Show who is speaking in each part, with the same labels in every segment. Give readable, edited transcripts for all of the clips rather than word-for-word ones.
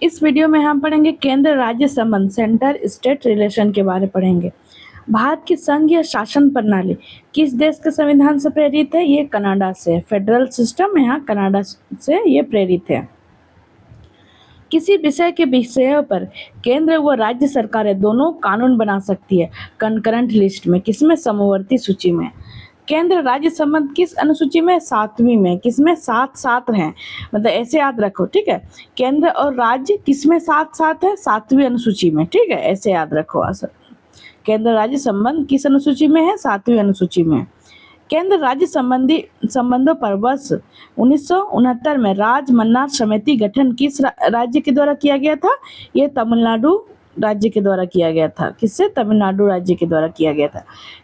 Speaker 1: इस वीडियो में हम पढ़ेंगे केंद्र राज्य संबंध, सेंटर स्टेट रिलेशन के बारे में पढ़ेंगे। भारत की संघीय शासन प्रणाली किस देश के संविधान से प्रेरित है? ये कनाडा से। फेडरल सिस्टम यहाँ कनाडा से ये प्रेरित है। किसी विषय के विषयों पर केंद्र व राज्य सरकारें दोनों कानून बना सकती है कंकरेंट लिस्ट में, किसमें? समवर्ती सूची में। केंद्र राज्य संबंध किस अनुसूची में? 7वीं में। किसमें? 7 हैं, मतलब ऐसे याद रखो, ठीक है। केंद्र और राज्य किसमें 7 है? 7वीं अनुसूची में, ठीक है, ऐसे याद रखो। असल केंद्र राज्य संबंध किस अनुसूची में है? 7वीं अनुसूची में। केंद्र राज्य संबंधों पर वर्ष 1969 में राजमन्नार समिति गठन किस राज्य के द्वारा किया गया था? ये तमिलनाडु राज्य के द्वारा किया गया था। किससे? तमिलनाडु राज्य के द्वारा किया गया था।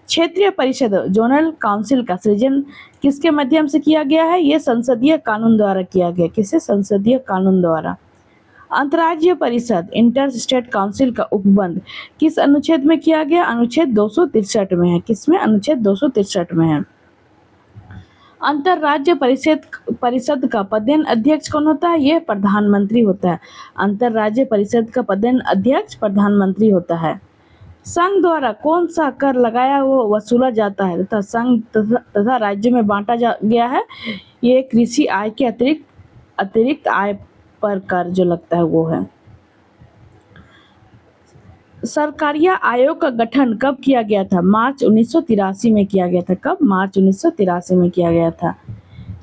Speaker 1: क्षेत्रीय परिषद जोनल काउंसिल का सृजन किसके माध्यम से किया गया है? ये संसदीय कानून द्वारा किया गया। किससे? संसदीय कानून द्वारा। अंतर्राज्यीय परिषद इंटर स्टेट काउंसिल का उपबंध किस अनुच्छेद में किया गया? अनुच्छेद 263 में है। किसमें? अनुच्छेद 263 में है। अंतर्राज्य परिषद का पदेन अध्यक्ष कौन होता है? ये प्रधानमंत्री होता है। अंतर्राज्य परिषद का पदेन अध्यक्ष प्रधानमंत्री होता है। संघ द्वारा कौन सा कर लगाया वो वसूला जाता है तथा संघ तथा राज्य में बांटा गया है? ये कृषि आय के अतिरिक्त आय पर कर जो लगता है वो है। सरकारिया आयोग का गठन कब किया गया था? मार्च 1983 में किया गया था। कब? मार्च 1983 में किया गया था।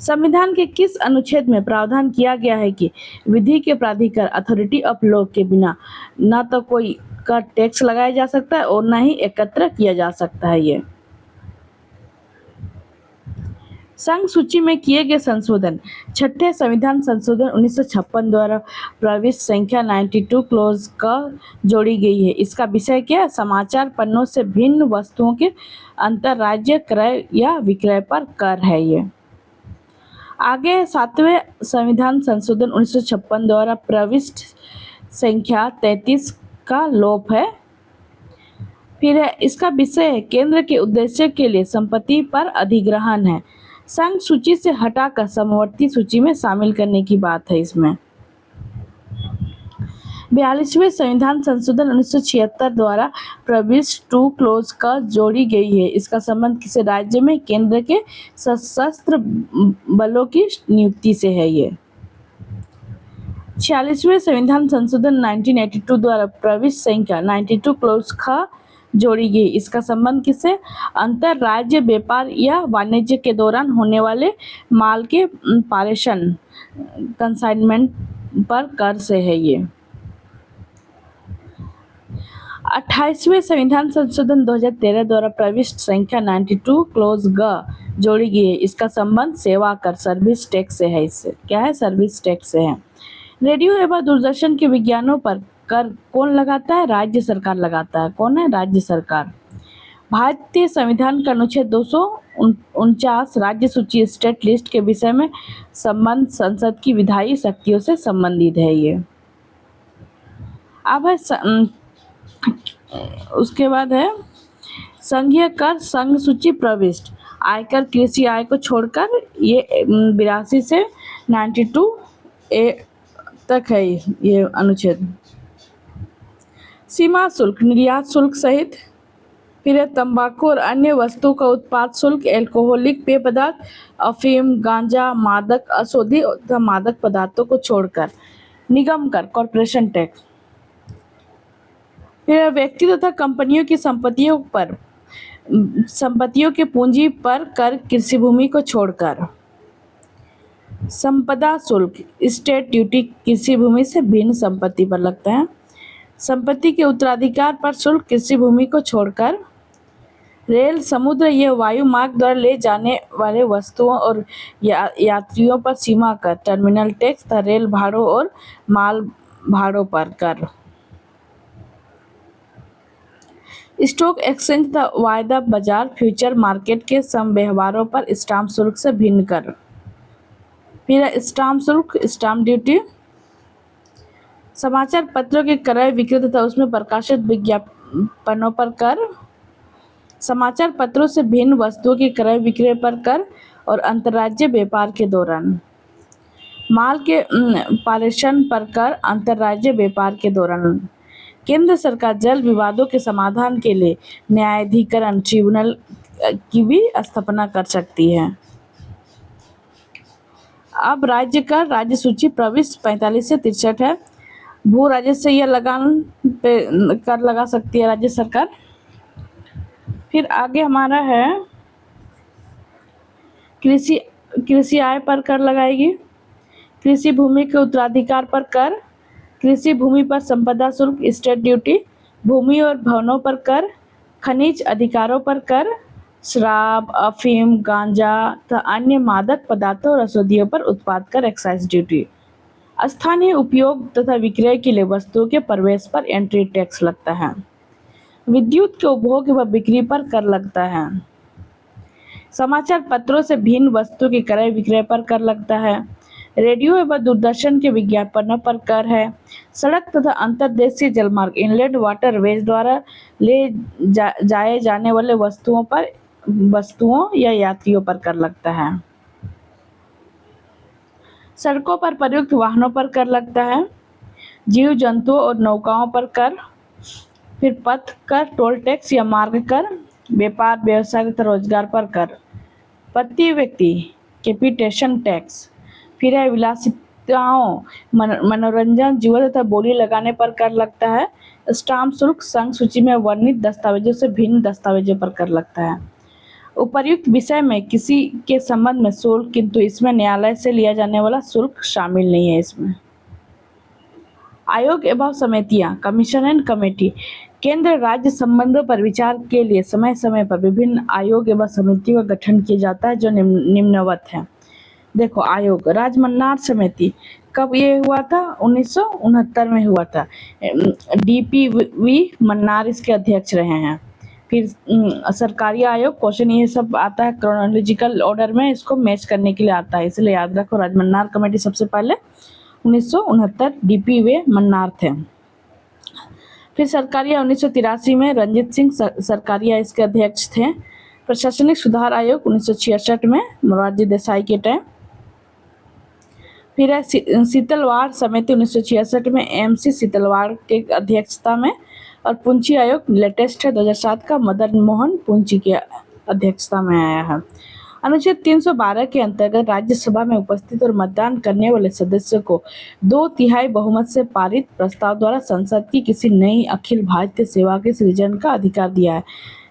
Speaker 1: संविधान के किस अनुच्छेद में प्रावधान किया गया है कि विधि के प्राधिकार अथॉरिटी ऑफ लॉ के बिना न तो कोई का टैक्स लगाया जा सकता है और न ही एकत्र किया जा सकता है? ये संघ सूची में किए गए संशोधन। छठे संविधान संशोधन 1956 द्वारा प्रविष्ट संख्या 92 क्लॉज का जोड़ी गई है। इसका विषय क्या है? समाचार पन्नों से भिन्न वस्तुओं के अंतरराज्य क्रय या विक्रय पर कर है। ये आगे 7वें संविधान संशोधन 1956 द्वारा प्रविष्ट संख्या 33 का लोप है। फिर है इसका विषय है केंद्र के उद्देश्य के लिए संपत्ति पर अधिग्रहण है। संघ सूची से हटाकर समवर्ती सूची में शामिल करने की बात है। इसमें 42वें संविधान संशोधन 1976 द्वारा प्रविष्ट 2 क्लॉज का जोड़ी गई है। इसका संबंध किसी राज्य में केंद्र के सशस्त्र बलों की नियुक्ति से है। ये 46वें संविधान संशोधन 1982 द्वारा प्रविष्ट संख्या 92 क्लॉज का जोड़ी गई। इसका संबंध किससे? अंतर राज्य व्यापार या वाणिज्य के दौरान होने वाले माल के पारेषण कंसाइनमेंट पर कर से है। ये 28वें संविधान संशोधन 2013 द्वारा प्रविष्ट संख्या 92 क्लॉज ग जोड़ी गई है। इसका संबंध सेवा कर सर्विस टैक्स से है। इससे क्या है? सर्विस टैक्स से है। रेडियो एवं दूरदर्शन के विज्ञानों पर कर कौन लगाता है? राज्य सरकार लगाता है। कौन है? राज्य सरकार। भारतीय संविधान का अनुच्छेद 249 राज्य सूची स्टेट लिस्ट के विषय में संबंध संसद की विधायी शक्तियों से संबंधित है। ये अब है उसके बाद है संघीय कर संघ सूची प्रविष्ट आयकर कृषि आय को छोड़कर ये 82 से 92 तक है। ये अनुच्छेद सीमा शुल्क, निर्यात शुल्क सहित फिर तंबाकू और अन्य वस्तुओं का उत्पाद शुल्क, एल्कोहलिक पेय पदार्थ, अफीम, गांजा, मादक, अशोधित तथा मादक पदार्थों को छोड़कर निगम कर, कॉर्पोरेशन टैक्स। फिर व्यक्ति तथा कंपनियों की संपत्तियों के पूंजी पर कर, कृषि भूमि को छोड़कर। संपदा शुल्क, स्टेट ड्यूटी कृषि भूमि से भिन्न संपत्ति पर लगता है। संपत्ति के उत्तराधिकार पर शुल्क, कृषि भूमि को छोड़कर। रेल, समुद्र या वायु मार्ग द्वारा ले जाने वाले वस्तुओं और यात्रियों पर सीमा कर, टर्मिनल टैक्स तथा रेल भाड़ों और माल भाड़ों पर कर। स्टॉक एक्सचेंज तथा वायदा बाजार फ्यूचर मार्केट के समव्यवहारों पर स्टाम्प शुल्क से भिन्न कर। फिर स्टाम्प शुल्क, स्टाम्प ड्यूटी। समाचार पत्रों के क्रय विक्रय तथा उसमें प्रकाशित विज्ञापनों पर कर। समाचार पत्रों से भिन्न वस्तुओं के क्रय विक्रय पर कर और अंतर्राज्यीय व्यापार के दौरान। माल के पारेषण पर कर, अंतर्राज्यीय व्यापार के दौरान केंद्र सरकार जल विवादों के समाधान के लिए न्यायाधिकरण ट्रिब्यूनल की भी स्थापना कर सकती है। अब राज्य कर राज्य सूची प्रविष्ट 45 से 63 है। भू राजस्व या लगान पे कर लगा सकती है राज्य सरकार। फिर आगे हमारा है कृषि आय पर कर लगाएगी, कृषि भूमि के उत्तराधिकार पर कर, कृषि भूमि पर संपदा शुल्क स्टेट ड्यूटी, भूमि और भवनों पर कर, खनिज अधिकारों पर कर, शराब, अफीम, गांजा तथा अन्य मादक पदार्थों और औषधियों पर उत्पाद कर एक्साइज ड्यूटी, स्थानीय उपयोग तथा विक्रय के लिए वस्तुओं के प्रवेश पर एंट्री टैक्स लगता है, विद्युत के उपभोग व बिक्री पर कर लगता है, समाचार पत्रों से भिन्न वस्तु के क्रय विक्रय पर कर लगता है, रेडियो एवं दूरदर्शन के विज्ञापनों पर कर है, सड़क तथा अंतर्देशीय जलमार्ग इनलैंड वाटरवेज द्वारा ले जाए जाने वाले वस्तुओं या यात्रियों पर कर लगता है, सड़कों पर प्रयुक्त वाहनों पर कर लगता है, जीव जंतुओं और नौकाओं पर कर, फिर पथ कर, टोल टैक्स या मार्ग कर, व्यापार व्यवसाय तथा रोजगार पर कर, प्रति व्यक्ति कैपिटेशन टैक्स, फिर है विलासिताओं, मनोरंजन, जुआ तथा बोली लगाने पर कर लगता है, स्टाम्प शुल्क संघ सूची में वर्णित दस्तावेजों से भिन्न दस्तावेजों पर कर लगता है। उपर्युक्त विषय में किसी के संबंध में शुल्क, किंतु इसमें न्यायालय से लिया जाने वाला शुल्क शामिल नहीं है। इसमें आयोग एवं समितियां, कमीशन एंड कमेटी, केंद्र राज्य संबंधों पर विचार के लिए समय समय पर विभिन्न आयोग एवं समितियों का गठन किया जाता है जो निम्नवत है। देखो, आयोग राजमन्नार समिति कब ये हुआ था? 1969 में हुआ था। DPV मन्नार इसके अध्यक्ष रहे हैं। फिर सरकारी आयोग, क्वेश्चन ये सब आता है क्रोनोलॉजिकल ऑर्डर में, इसको मैच करने के लिए आता है, इसलिए याद रखो। राजमन्नार कमेटी सबसे पहले 1969 DPV मन्नार थे। फिर सरकारिया 1983 में रंजीत सिंह सरकारिया इसके अध्यक्ष थे। प्रशासनिक सुधार आयोग 1966 में मोरारजी देसाई के टाइम। फिर है शीतलवाड़ समिति 1966 में MC शीतलवाड़ के अध्यक्षता में। और पूंची आयोग लेटेस्ट है 2007 का, मदन मोहन पूंची की अध्यक्षता में आया है। अनुच्छेद 312 के अंतर्गत राज्यसभा में उपस्थित और मतदान करने वाले सदस्यों को 2/3 बहुमत से पारित प्रस्ताव द्वारा संसद की किसी नई अखिल भारतीय सेवा के सृजन का अधिकार दिया है।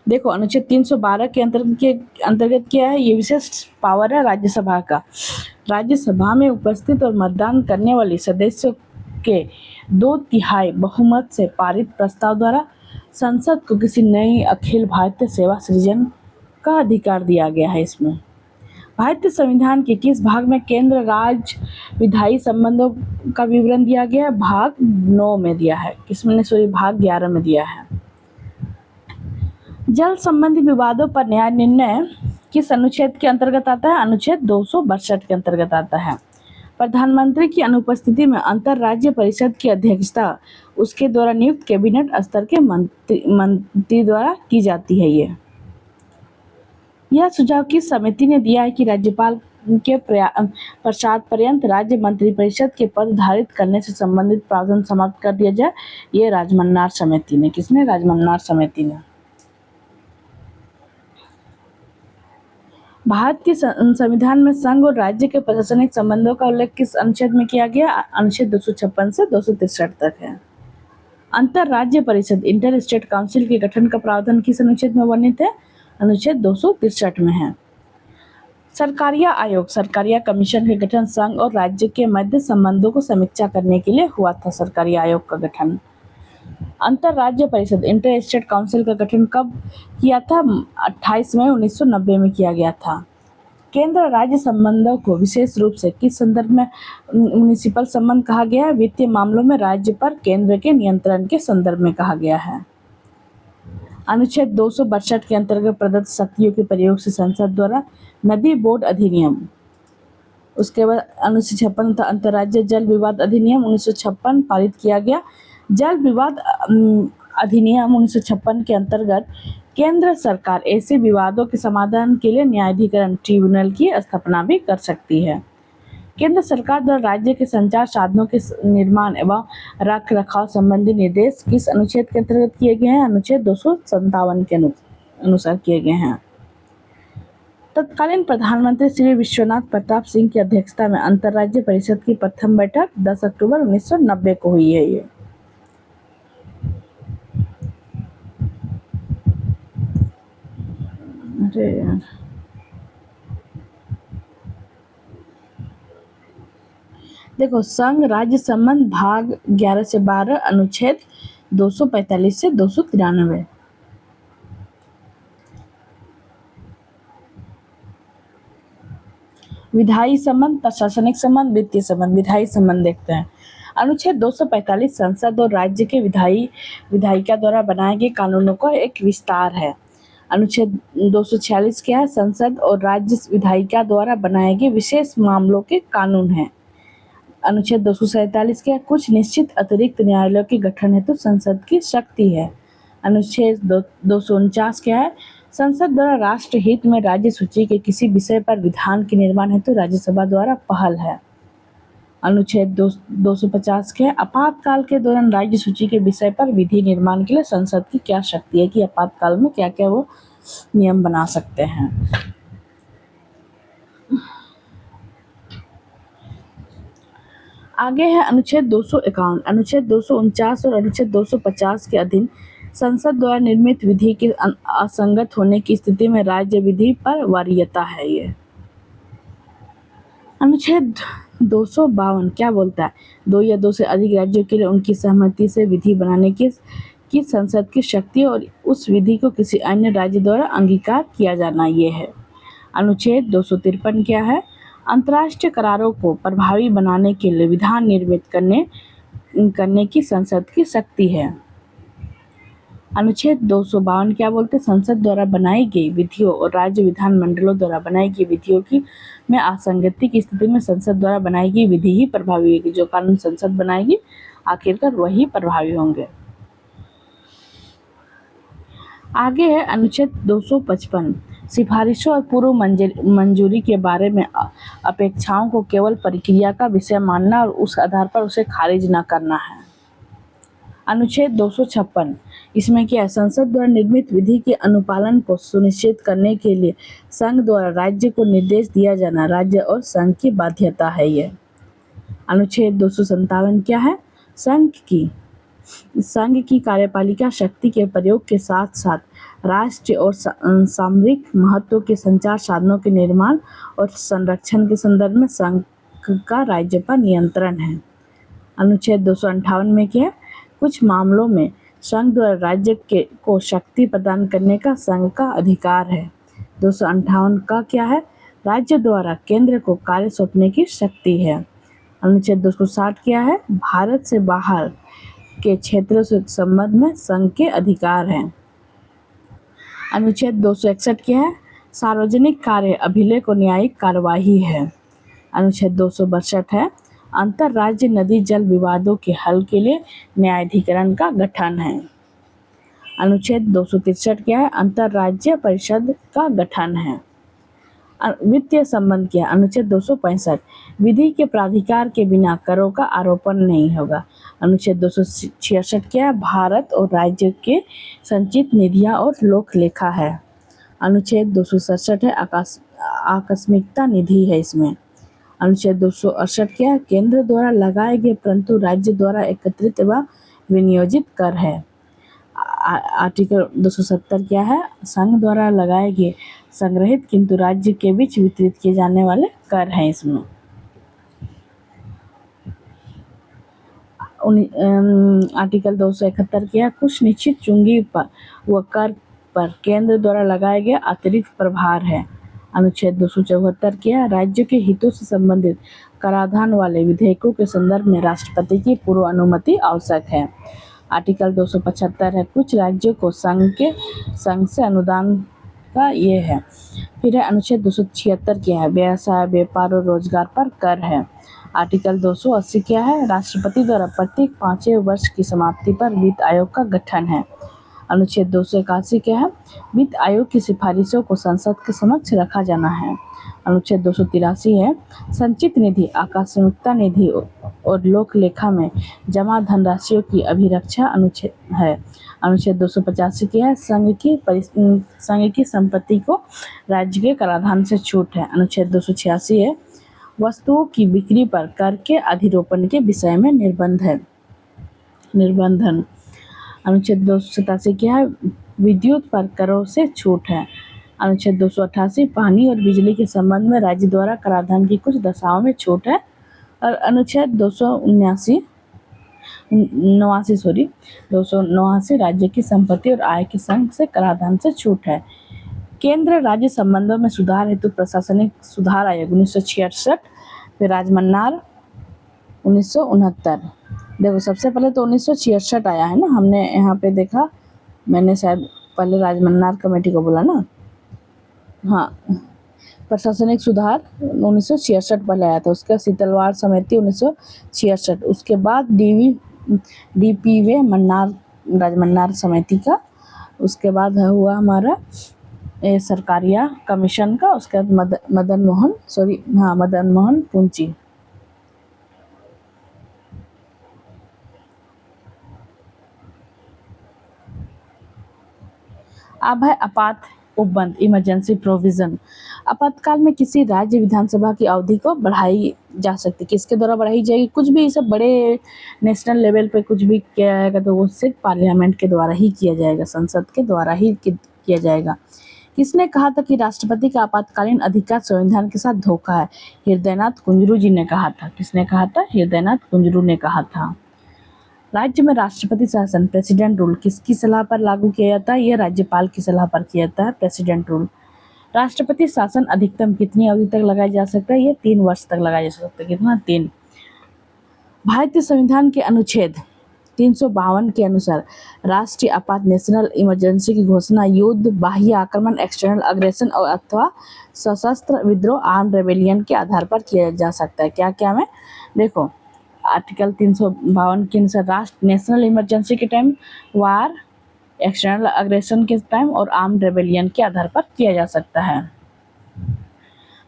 Speaker 1: देखो, अनुच्छेद 312 के अंतर्गत क्या है? ये विशेष पावर है राज्यसभा का। राज्यसभा में उपस्थित और मतदान करने वाले सदस्यों के 2/3 बहुमत से पारित प्रस्ताव द्वारा संसद को किसी नई अखिल भारतीय सेवा सृजन का अधिकार दिया गया है। इसमें भारतीय संविधान के किस भाग में केंद्र राज्य विधायी संबंधों का विवरण दिया गया है? भाग 9 में दिया है। किसमें? सॉरी, भाग 11 में दिया है। जल संबंधी विवादों पर न्याय निर्णय किस अनुच्छेद के अंतर्गत आता है? अनुच्छेद 262 के अंतर्गत आता है। प्रधानमंत्री की अनुपस्थिति में अंतरराज्य परिषद की अध्यक्षता उसके द्वारा नियुक्त कैबिनेट स्तर के मंत्री द्वारा की जाती है। यह सुझाव किस समिति ने दिया है कि राज्यपाल के पश्चात पर्यंत राज्य मंत्रिपरिषद के पद धारित करने से संबंधित प्रावधान समाप्त कर दिया जाए? ये राजमन्नार समिति ने। किसने? राजमन्नार समिति ने। भारत के संविधान में संघ और राज्य के प्रशासनिक संबंधों का उल्लेख किस अनुच्छेद में किया गया? अनुच्छेद 256 से 263 तक है। अंतरराज्य परिषद इंटर स्टेट काउंसिल के गठन का प्रावधान किस अनुच्छेद में वर्णित है? अनुच्छेद 263 में है। सरकारिया आयोग, सरकारिया कमीशन का गठन संघ और राज्य के मध्य संबंधों को समीक्षा करने के लिए हुआ था। सरकारी आयोग का गठन। अंतरराज्य परिषद इंटर स्टेट काउंसिल का गठन कब किया था? 28 मई 1990 में किया गया था। केंद्र राज्य संबंधों को विशेष रूप से किस संदर्भ में म्युनिसिपल संबंध कहा गया है? वित्तीय मामलों में राज्य पर केंद्र के नियंत्रण के संदर्भ में कहा गया है। अनुच्छेद 262 के अंतर्गत प्रदत्त शक्तियों के प्रयोग से संसद द्वारा नदी बोर्ड अधिनियम, उसके बाद अनुच्छेद 56 तथा अंतर्राज्य जल विवाद अधिनियम 1956 पारित किया गया। जल विवाद अधिनियम 1956 के अंतर्गत केंद्र सरकार ऐसे विवादों के समाधान के लिए न्यायाधिकरण ट्रिब्यूनल की स्थापना भी कर सकती है। केंद्र सरकार द्वारा राज्य के संचार साधनों के निर्माण एवं रख रखाव संबंधी निर्देश किस अनुच्छेद के अंतर्गत किए गए हैं? अनुच्छेद 257 के अनुसार किए गए हैं। तत्कालीन प्रधानमंत्री श्री विश्वनाथ प्रताप सिंह की अध्यक्षता में अंतर्राज्य परिषद की प्रथम बैठक 10 अक्टूबर 1990 को हुई है। ये अरे यार, देखो, संघ राज्य संबंध भाग 11 से 12 अनुच्छेद 245 से 293। विधायी संबंध, प्रशासनिक संबंध, वित्तीय संबंध। विधायी संबंध देखते हैं। अनुच्छेद 245 संसद और राज्य के विधायिका द्वारा बनाए गए कानूनों का एक विस्तार है। अनुच्छेद 246 क्या है? संसद और राज्य विधायिका द्वारा बनाए गए विशेष मामलों के कानून है। अनुच्छेद 247 क्या है? कुछ निश्चित अतिरिक्त न्यायालयों के गठन हेतु संसद की शक्ति है। अनुच्छेद 249 क्या है? संसद द्वारा राष्ट्र हित में राज्य सूची के किसी विषय पर विधान के निर्माण हेतु राज्यसभा द्वारा पहल है। अनुच्छेद 250 क्या है? आपातकाल के दौरान राज्य सूची के विषय पर विधि निर्माण के लिए संसद की क्या शक्ति है कि आपातकाल में क्या क्या वो नियम बना सकते हैं। आगे है अनुच्छेद 251। अनुच्छेद 249 और अनुच्छेद 250 के अधीन संसद द्वारा निर्मित विधि के असंगत होने की स्थिति में राज्य विधि पर वरीयता है। ये अनुच्छेद 252 क्या बोलता है? 2 या 2 से अधिक राज्यों के लिए उनकी सहमति से विधि बनाने की संसद की शक्ति और उस विधि को किसी अन्य राज्य द्वारा अंगीकार किया जाना। ये है। अनुच्छेद 253 क्या है? अंतर्राष्ट्रीय करारों को प्रभावी बनाने के लिए विधान निर्मित करने की संसद की शक्ति है। अनुच्छेद 252 क्या बोलते हैं? संसद द्वारा बनाई गई विधियों और राज्य विधानमंडलों द्वारा बनाई गई विधियों की में असंगति की स्थिति में संसद द्वारा बनाई गई विधि ही प्रभावी होगी। जो कानून संसद बनाएगी आखिरकार वही प्रभावी होंगे। आगे है अनुच्छेद 255। सिफारिशों और पूर्व मंजूरी के बारे में अपेक्षाओं को केवल प्रक्रिया का विषय मानना और उस आधार पर उसे खारिज न करना है। अनुच्छेद 256 इसमें क्या है? संसद द्वारा निर्मित विधि के अनुपालन को सुनिश्चित करने के लिए संघ द्वारा राज्य को निर्देश दिया जाना राज्य और संघ की बाध्यता है। ये अनुच्छेद 257 क्या है? संघ की कार्यपालिका शक्ति के प्रयोग के साथ साथ राष्ट्रीय और सामरिक महत्व के संचार साधनों के निर्माण और संरक्षण के संदर्भ में संघ का राज्य पर नियंत्रण है। अनुच्छेद 258 में क्या है? कुछ मामलों में संघ द्वारा राज्य को शक्ति प्रदान करने का संघ का अधिकार है। 258 का क्या है? राज्य द्वारा केंद्र को कार्य सौंपने की शक्ति है। अनुच्छेद 260 क्या है? भारत से बाहर के क्षेत्रों से संबंध में संघ के अधिकार हैं। अनुच्छेद 261 क्या है? सार्वजनिक कार्य अभिलेख और न्यायिक कार्यवाही है। अनुच्छेद 262 है अंतरराज्य नदी जल विवादों के हल के लिए न्यायाधिकरण का गठन है। अनुच्छेद 263 क्या है? अंतरराज्य परिषद का गठन है। वित्तीय संबंध क्या है? अनुच्छेद 265 विधि के प्राधिकार के बिना करों का आरोपण नहीं होगा। अनुच्छेद 266 क्या है? भारत और राज्य के संचित निधियां और लोक लेखा है। अनुच्छेद 267 है आकस्मिकता निधि है इसमें। अनुच्छेद 268 क्या है? केंद्र द्वारा लगाए गए परंतु राज्य द्वारा एकत्रित व विनियोजित कर है। आर्टिकल 270 क्या है? संघ द्वारा लगाए गए संग्रहित किंतु राज्य के बीच वितरित किए जाने वाले कर हैं इसमें। आर्टिकल 271 क्या है? कुछ निश्चित चुंगी पर व कर पर केंद्र द्वारा लगाए गए अतिरिक्त प्रभार है। अनुच्छेद 274 क्या है? राज्य के हितों से संबंधित कराधान वाले विधेयकों के संदर्भ में राष्ट्रपति की पूर्व अनुमति आवश्यक है। आर्टिकल 275 है कुछ राज्यों को संघ से अनुदान का ये है। फिर है अनुच्छेद 276 क्या है? व्यवसाय व्यापार और रोजगार पर कर है। आर्टिकल 280 क्या है? राष्ट्रपति द्वारा प्रत्येक 5वें वर्ष की समाप्ति पर वित्त आयोग का गठन है। अनुच्छेद 281 क्या है? वित्त आयोग की सिफारिशों को संसद के समक्ष रखा जाना है। अनुच्छेद 283 है संचित निधि, आकस्मिकता निधि और लोक लेखा में जमा धनराशियों की अभिरक्षा अनुच्छेद है। अनुच्छेद 285 की है संघ की संपत्ति को राज्य के कराधान से छूट है। अनुच्छेद 286 है वस्तुओं की बिक्री पर कर के अधिरोपण के विषय में निर्बंधन। अनुच्छेद 287 क्या है विद्युत पर करों से छूट है। अनुच्छेद 288 पानी और बिजली के संबंध में राज्य द्वारा कराधान की कुछ दशाओं में छूट है। और अनुच्छेद 289 राज्य की संपत्ति और आय के संघ से कराधान से छूट है। केंद्र राज्य संबंधों में सुधार हेतु प्रशासनिक सुधार आयोग 1966, फिर राजमन्नार 1969। देखो सबसे पहले तो 1966 आया है ना, हमने यहाँ पे देखा, मैंने शायद पहले राजमन्नार कमेटी को बोला ना, हाँ प्रशासनिक सुधार 1966 पहले आया था, उसका सीतलवाड़ समिति 1966, उसके बाद DPV राजमन्नार समिति का, उसके बाद हुआ हमारा सरकारिया कमीशन का, उसके बाद मदन मोहन पुंची। अब है आपात उपबंध इमरजेंसी प्रोविजन। आपातकाल में किसी राज्य विधानसभा की अवधि को बढ़ाई जा सकती है। किसके द्वारा बढ़ाई जाएगी? कुछ भी सब बड़े नेशनल लेवल पे कुछ भी किया जाएगा तो वो सिर्फ पार्लियामेंट के द्वारा ही किया जाएगा, संसद के द्वारा ही किया जाएगा। किसने कहा था कि राष्ट्रपति का आपातकालीन अधिकार संविधान के साथ धोखा है? हृदयनाथ कुंजरू जी ने कहा था। किसने कहा था? हृदयनाथ कुंजरू ने कहा था। राज्य में राष्ट्रपति शासन प्रेसिडेंट रूल किसकी सलाह पर लागू किया जाता है? यह राज्यपाल की सलाह पर किया जाता है प्रेसिडेंट रूल। राष्ट्रपति शासन अधिकतम कितनी अवधि तक लगाया जा सकता है? यह 3 वर्ष तक लगाया जा सकता है। कितना? 3। भारतीय संविधान के अनुच्छेद 352 के अनुसार राष्ट्रीय आपात नेशनल इमरजेंसी की घोषणा युद्ध, बाह्य आक्रमण, एक्सटर्नल अग्रेशन और अथवा सशस्त्र विद्रोह आर्म्ड रेबेलियन के आधार पर किया जा सकता है। क्या क्या में देखो आर्टिकल 352 के अनुसार राष्ट्र नेशनल इमरजेंसी के टाइम, वार, एक्सटर्नल अग्रेशन के टाइम और आर्म्ड रेबेलियन के आधार पर किया जा सकता है।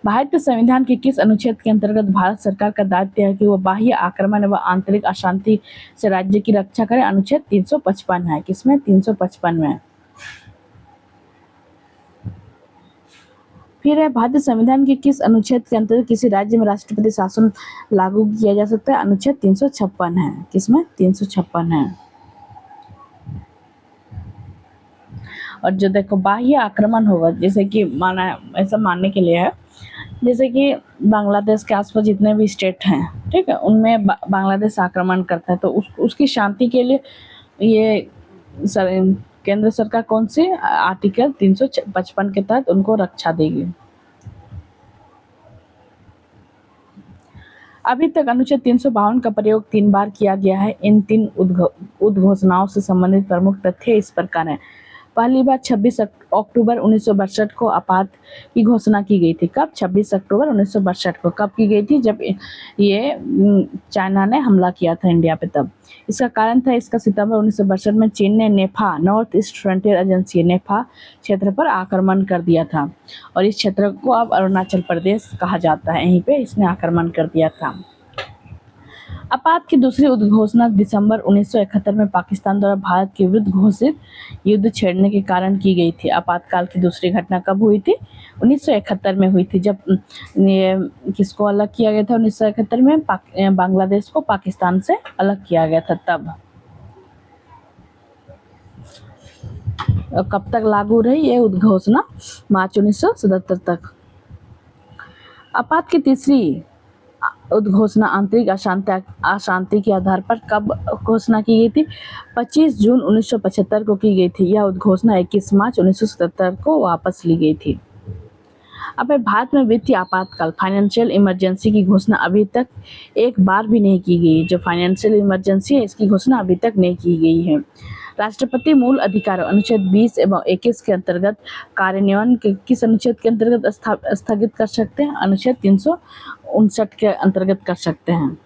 Speaker 1: भारतीय संविधान के किस अनुच्छेद के अंतर्गत भारत सरकार का दायित्व है कि वह बाह्य आक्रमण व आंतरिक अशांति से राज्य की रक्षा करे? अनुच्छेद 355 है। किसमें? 355 में। फिर है भारतीय संविधान के किस अनुच्छेद के अंतर्गत किसी राज्य में राष्ट्रपति शासन लागू किया जा सकता है? अनुच्छेद 356 है। किसमें? 356 है। और जो देखो बाह्य आक्रमण होगा, जैसे कि ऐसा मानने के लिए है, जैसे कि बांग्लादेश के आसपास जितने भी स्टेट हैं, ठीक है, उनमें बांग्लादेश आक्रमण करता है तो उसकी शांति के लिए ये केंद्र सरकार कौन सी आर्टिकल 355 के तहत उनको रक्षा देगी। अभी तक अनुच्छेद 352 का प्रयोग 3 बार किया गया है। इन 3 उद्घोषणाओं से संबंधित प्रमुख तथ्य इस प्रकार हैं। पहली बार 26 अक्टूबर 1962 को आपात की घोषणा की गई थी। कब? 26 अक्टूबर 1962 को। कब की गई थी? जब ये चाइना ने हमला किया था इंडिया पे तब। इसका कारण था इसका सितंबर 1962 में चीन ने नेफा नॉर्थ ईस्ट फ्रंटियर एजेंसी नेफा क्षेत्र पर आक्रमण कर दिया था और इस क्षेत्र को अब अरुणाचल प्रदेश कहा जाता है। यहीं पे इसने आक्रमण कर दिया था। आपात की दूसरी उद्घोषणा दिसंबर 1971 में पाकिस्तान द्वारा भारत के विरुद्ध घोषित युद्ध छेड़ने के कारण की गई थी। आपातकाल की दूसरी घटना कब हुई थी? 1971 में हुई थी, जब ये किसको अलग किया गया था? 1971 में बांग्लादेश को पाकिस्तान से अलग किया गया था तब। कब तक लागू रही ये उद्घोषणा? मार्च 1977 तक। आपात की तीसरी उद्घोषणा आंतरिक अशांति के आधार पर कब घोषणा की गई थी? 25 जून 1975 को की गई थी। यह उद्घोषणा 21 मार्च 1977 को वापस ली गई थी। अब भारत में वित्तीय आपातकाल फाइनेंशियल इमरजेंसी की घोषणा अभी तक एक बार भी नहीं की गई। जो फाइनेंशियल इमरजेंसी है इसकी घोषणा अभी तक नहीं की गई है। राष्ट्रपति मूल अधिकार अनुच्छेद 20 एवं 21 के अंतर्गत कार्यान्वयन किस अनुच्छेद के अंतर्गत स्थगित कर सकते हैं? अनुच्छेद 359 के अंतर्गत कर सकते हैं।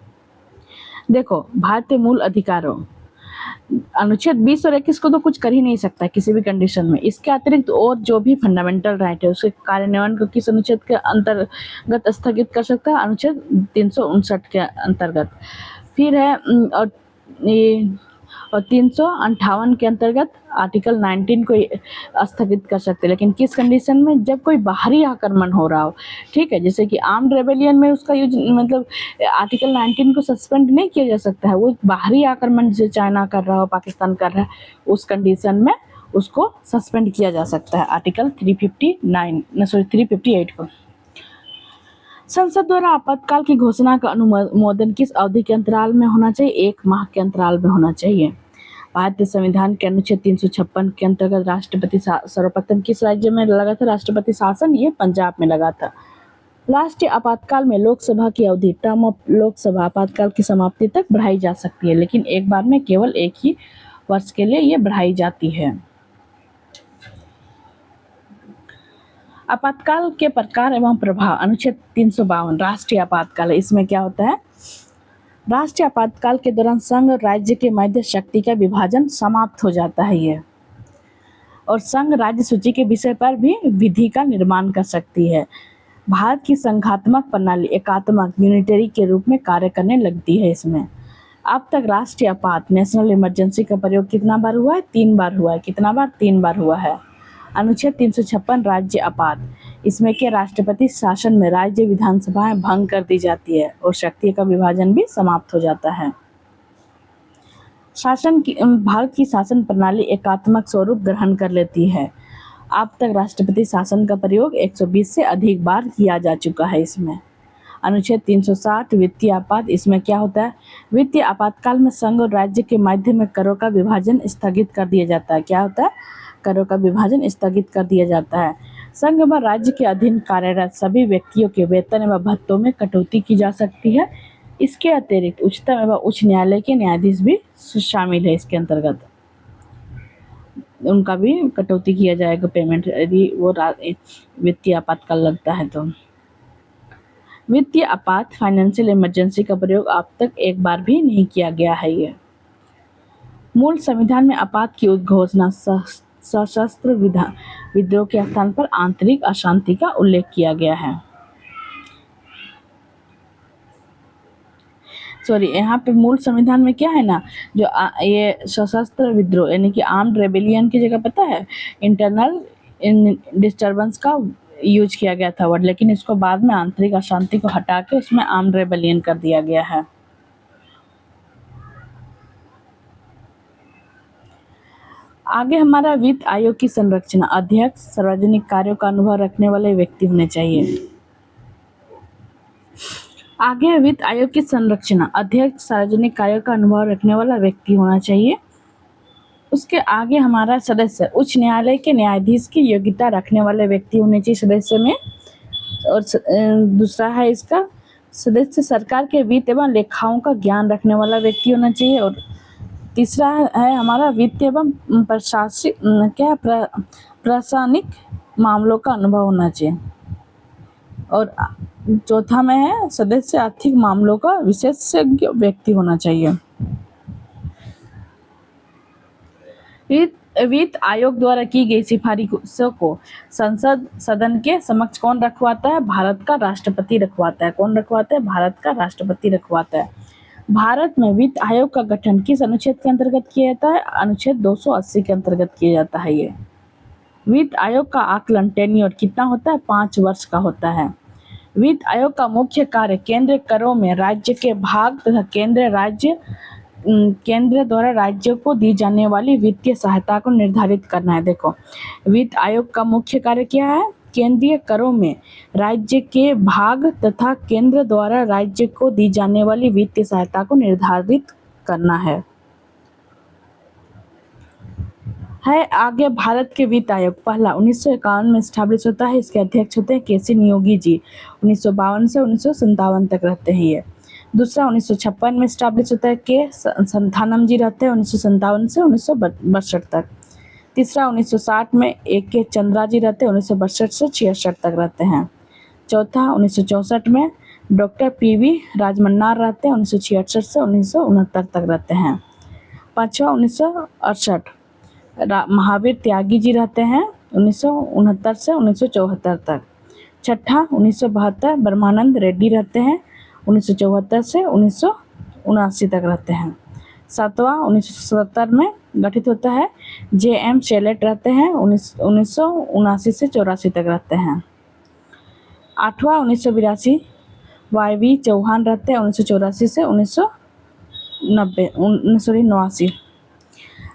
Speaker 1: देखो भारतीय मूल अधिकारों अनुच्छेद 20 और 21 को तो कुछ कर ही नहीं सकता किसी भी कंडीशन में। इसके अतिरिक्त और जो भी फंडामेंटल राइट है उसके कार्यान्वयन को किस अनुच्छेद के अंतर्गत स्थगित कर सकता है? अनुच्छेद 359 के अंतर्गत। फिर है और 358 के अंतर्गत आर्टिकल 19 को स्थगित कर सकते हैं, लेकिन किस कंडीशन में? जब कोई बाहरी आक्रमण हो रहा हो, ठीक है, जैसे कि आर्म्ड रेबेलियन में उसका यूज मतलब आर्टिकल 19 को सस्पेंड नहीं किया जा सकता है। वो बाहरी आक्रमण जैसे चाइना कर रहा हो, पाकिस्तान कर रहा है, उस कंडीशन में उसको सस्पेंड किया जा सकता है आर्टिकल 358 को। संसद द्वारा आपातकाल की घोषणा का अनुमोदन किस अवधि के अंतराल में होना चाहिए? 1 माह के अंतराल में होना चाहिए। भारतीय संविधान के अनुच्छेद 356 के अंतर्गत राष्ट्रपति सर्वप्रथम किस राज्य में लगा था राष्ट्रपति शासन? ये पंजाब में लगा था। राष्ट्रीय आपातकाल में लोकसभा की अवधि, टर्म ऑफ लोकसभा, आपातकाल की समाप्ति तक बढ़ाई जा सकती है, लेकिन एक बार में केवल 1 ही वर्ष के लिए ये बढ़ाई जाती है। आपातकाल के प्रकार एवं प्रभाव, अनुच्छेद 352 राष्ट्रीय आपातकाल है। इसमें क्या होता है? राष्ट्रीय आपातकाल के दौरान संघ और राज्य के मध्य शक्ति का विभाजन समाप्त हो जाता है ये, और संघ राज्य सूची के विषय पर भी विधि का निर्माण कर सकती है। भारत की संघात्मक प्रणाली एकात्मक यूनिटरी के रूप में कार्य करने लगती है इसमें। अब तक राष्ट्रीय आपात नेशनल इमरजेंसी का प्रयोग कितना बार हुआ है? 3 बार हुआ है। कितना बार? 3 बार हुआ है। अनुच्छेद 356 राज्य आपात, इसमें के राष्ट्रपति शासन में राज्य विधानसभाएं भंग कर दी जाती है और शक्ति का विभाजन भी समाप्त हो जाता है। भारत की शासन प्रणाली एकात्मक स्वरूप ग्रहण कर लेती है। अब तक राष्ट्रपति शासन का प्रयोग 120 से अधिक बार किया जा चुका है इसमें। अनुच्छेद 360 वित्तीय आपात, इसमें क्या होता है? वित्तीय आपातकाल में संघ और राज्य के मध्य में करों का विभाजन स्थगित कर दिया जाता है। क्या होता है? करों का विभाजन स्थगित कर दिया जाता है। संघ व राज्य के अधीन कार्यरत सभी व्यक्तियों के वेतन एवं भत्तों में कटौती की जा सकती है। इसके अतिरिक्त उच्चतम एवं उच्च न्यायालय के न्यायाधीश भी शामिल है इसके अंतर्गत, उनका भी कटौती किया जाएगा पेमेंट यदि वो वित्तीय आपातकाल लगता है तो। वित्तीय आपात फाइनेंशियल इमरजेंसी का प्रयोग अब तक एक बार भी नहीं किया गया है। ये मूल संविधान में आपात की उद्घोषणा सशस्त्र विद्रोह के स्थान पर आंतरिक अशांति का उल्लेख किया गया है। यहाँ पे मूल संविधान में क्या है ना, जो ये सशस्त्र विद्रोह यानी कि आर्म्ड रेबेलियन की जगह पता है इंटरनल डिस्टर्बेंस का यूज किया गया था वर्ड, लेकिन इसको बाद में आंतरिक अशांति को हटा के उसमें आर्म्ड रेबेलियन कर दिया गया है। आगे हमारा वित्त आयोग की संरचना, अध्यक्ष सार्वजनिक कार्यों का अनुभव रखने वाले व्यक्ति होने चाहिए। आगे वित्त आयोग की संरचना, अध्यक्ष सार्वजनिक कार्यों का अनुभव रखने वाला व्यक्ति होना चाहिए। उसके आगे हमारा सदस्य उच्च न्यायालय के न्यायाधीश की योग्यता रखने वाले व्यक्ति होने चाहिए सदस्य में। और दूसरा है इसका सदस्य सरकार के वित्त एवं लेखाओं का ज्ञान रखने वाला व्यक्ति होना चाहिए। और तीसरा है हमारा वित्त एवं प्रशासनिक मामलों का अनुभव होना चाहिए। और चौथा में है सदस्य आर्थिक मामलों का विशेषज्ञ व्यक्ति होना चाहिए। वित्त आयोग द्वारा की गई सिफारिशों को संसद सदन के समक्ष कौन रखवाता है? भारत का राष्ट्रपति रखवाता है। कौन रखवाता है? भारत का राष्ट्रपति रखवाता है। भारत में वित्त आयोग का गठन किस अनुच्छेद के अंतर्गत किया जाता है? अनुच्छेद 280 के अंतर्गत किया जाता है। ये वित्त आयोग का आकलन टेन्योर कितना होता है? 5 वर्ष का होता है। वित्त आयोग का मुख्य कार्य केंद्रीय करों में राज्य के भाग तथा केंद्र द्वारा राज्यों को दी जाने वाली वित्तीय सहायता को निर्धारित करना है। देखो, वित्त आयोग का मुख्य कार्य क्या है? केंद्रीय करों में राज्य के भाग तथा केंद्र द्वारा राज्य को दी जाने वाली वित्तीय सहायता को निर्धारित करना है। आगे भारत के वित्त आयोग पहला 1951 में स्टैब्लिश होता है। इसके अध्यक्ष होते हैं के.सी. नियोगी जी, 1952 से 1957 तक रहते हैं ये। दूसरा 1956 में स्टैब्लिश होता है के संथानम जी रहते हैं 1957 से 1962 तक। तीसरा 1960 में के चंद्रा जी रहते हैं 1962 से 66 तक रहते हैं। चौथा 1964 में डॉक्टर पी.वी. राजमन्नार रहते हैं 1966 से 1969 तक रहते हैं। पाँचवा 1968 महावीर त्यागी जी रहते हैं 1969 से 1974 तक। छठा 1972 ब्रह्मानंद रेड्डी रहते हैं 1974 से 1979 तक रहते हैं। सातवां 1977 में गठित होता है JM शेलेट रहते हैं 1979 से 84 तक रहते हैं। आठवां 1982 YV चौहान रहते हैं 1984 से 1989।